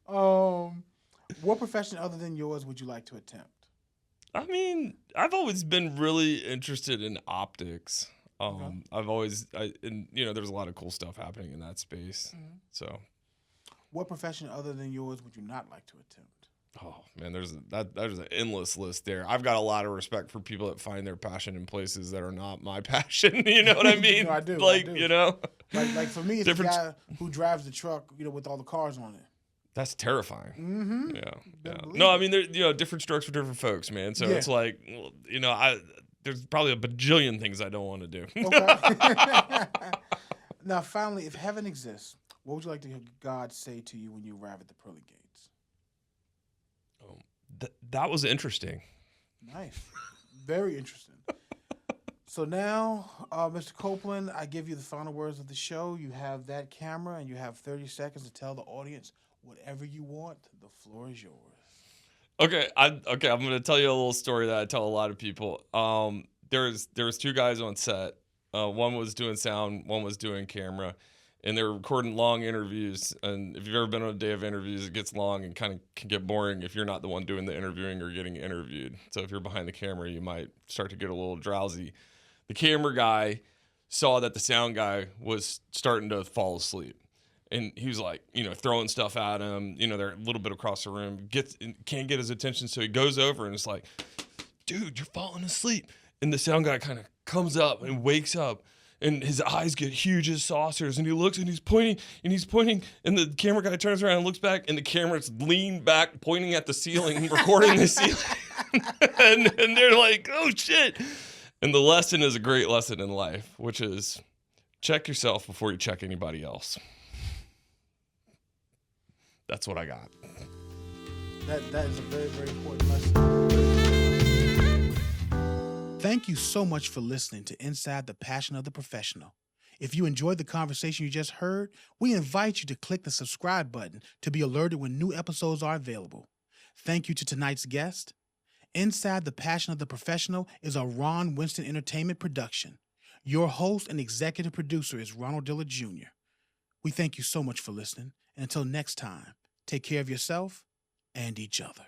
What profession other than yours would you like to attempt? I mean, I've always been really interested in optics. Okay. There's a lot of cool stuff happening in that space. Mm-hmm. So, what profession other than yours would you not like to attempt? Oh man, there's an endless list there. I've got a lot of respect for people that find their passion in places that are not my passion. You know what I mean? No, I do. Like, I do. you know, Like for me, it's the different. guy who drives the truck, with all the cars on it. That's terrifying. Mm-hmm. Yeah, Better yeah. believe No, I it. mean, there, different strokes for different folks, man. So Yeah. it's like, there's probably a bajillion things I don't want to do. Okay. Now, finally, if heaven exists, what would you like to hear God say to you when you arrive at the pearly gates? That was interesting. Nice. Very interesting. So now, Mr. Copeland, I give you the final words of the show. You have that camera, and you have 30 seconds to tell the audience whatever you want. The floor is yours. Okay, I'm going to tell you a little story that I tell a lot of people. There was two guys on set. One was doing sound, one was doing camera, and they were recording long interviews. And if you've ever been on a day of interviews, it gets long and kind of can get boring if you're not the one doing the interviewing or getting interviewed. So if you're behind the camera, you might start to get a little drowsy. The camera guy saw that the sound guy was starting to fall asleep. And he was like, throwing stuff at him. They're a little bit across the room. Can't get his attention, so he goes over and it's like, dude, you're falling asleep. And the sound guy kind of comes up and wakes up. And his eyes get huge as saucers. And he looks and he's pointing. And the camera guy turns around and looks back. And the camera's leaned back, pointing at the ceiling, recording the ceiling. and they're like, oh, shit. And the lesson is a great lesson in life, which is check yourself before you check anybody else. That's what I got. That is a very, very important lesson. Thank you so much for listening to Inside the Passion of the Professional. If you enjoyed the conversation you just heard, we invite you to click the subscribe button to be alerted when new episodes are available. Thank you to tonight's guest. Inside the Passion of the Professional is a Ron Winston Entertainment production. Your host and executive producer is Ronald Dillard Jr. We thank you so much for listening. And until next time, take care of yourself and each other.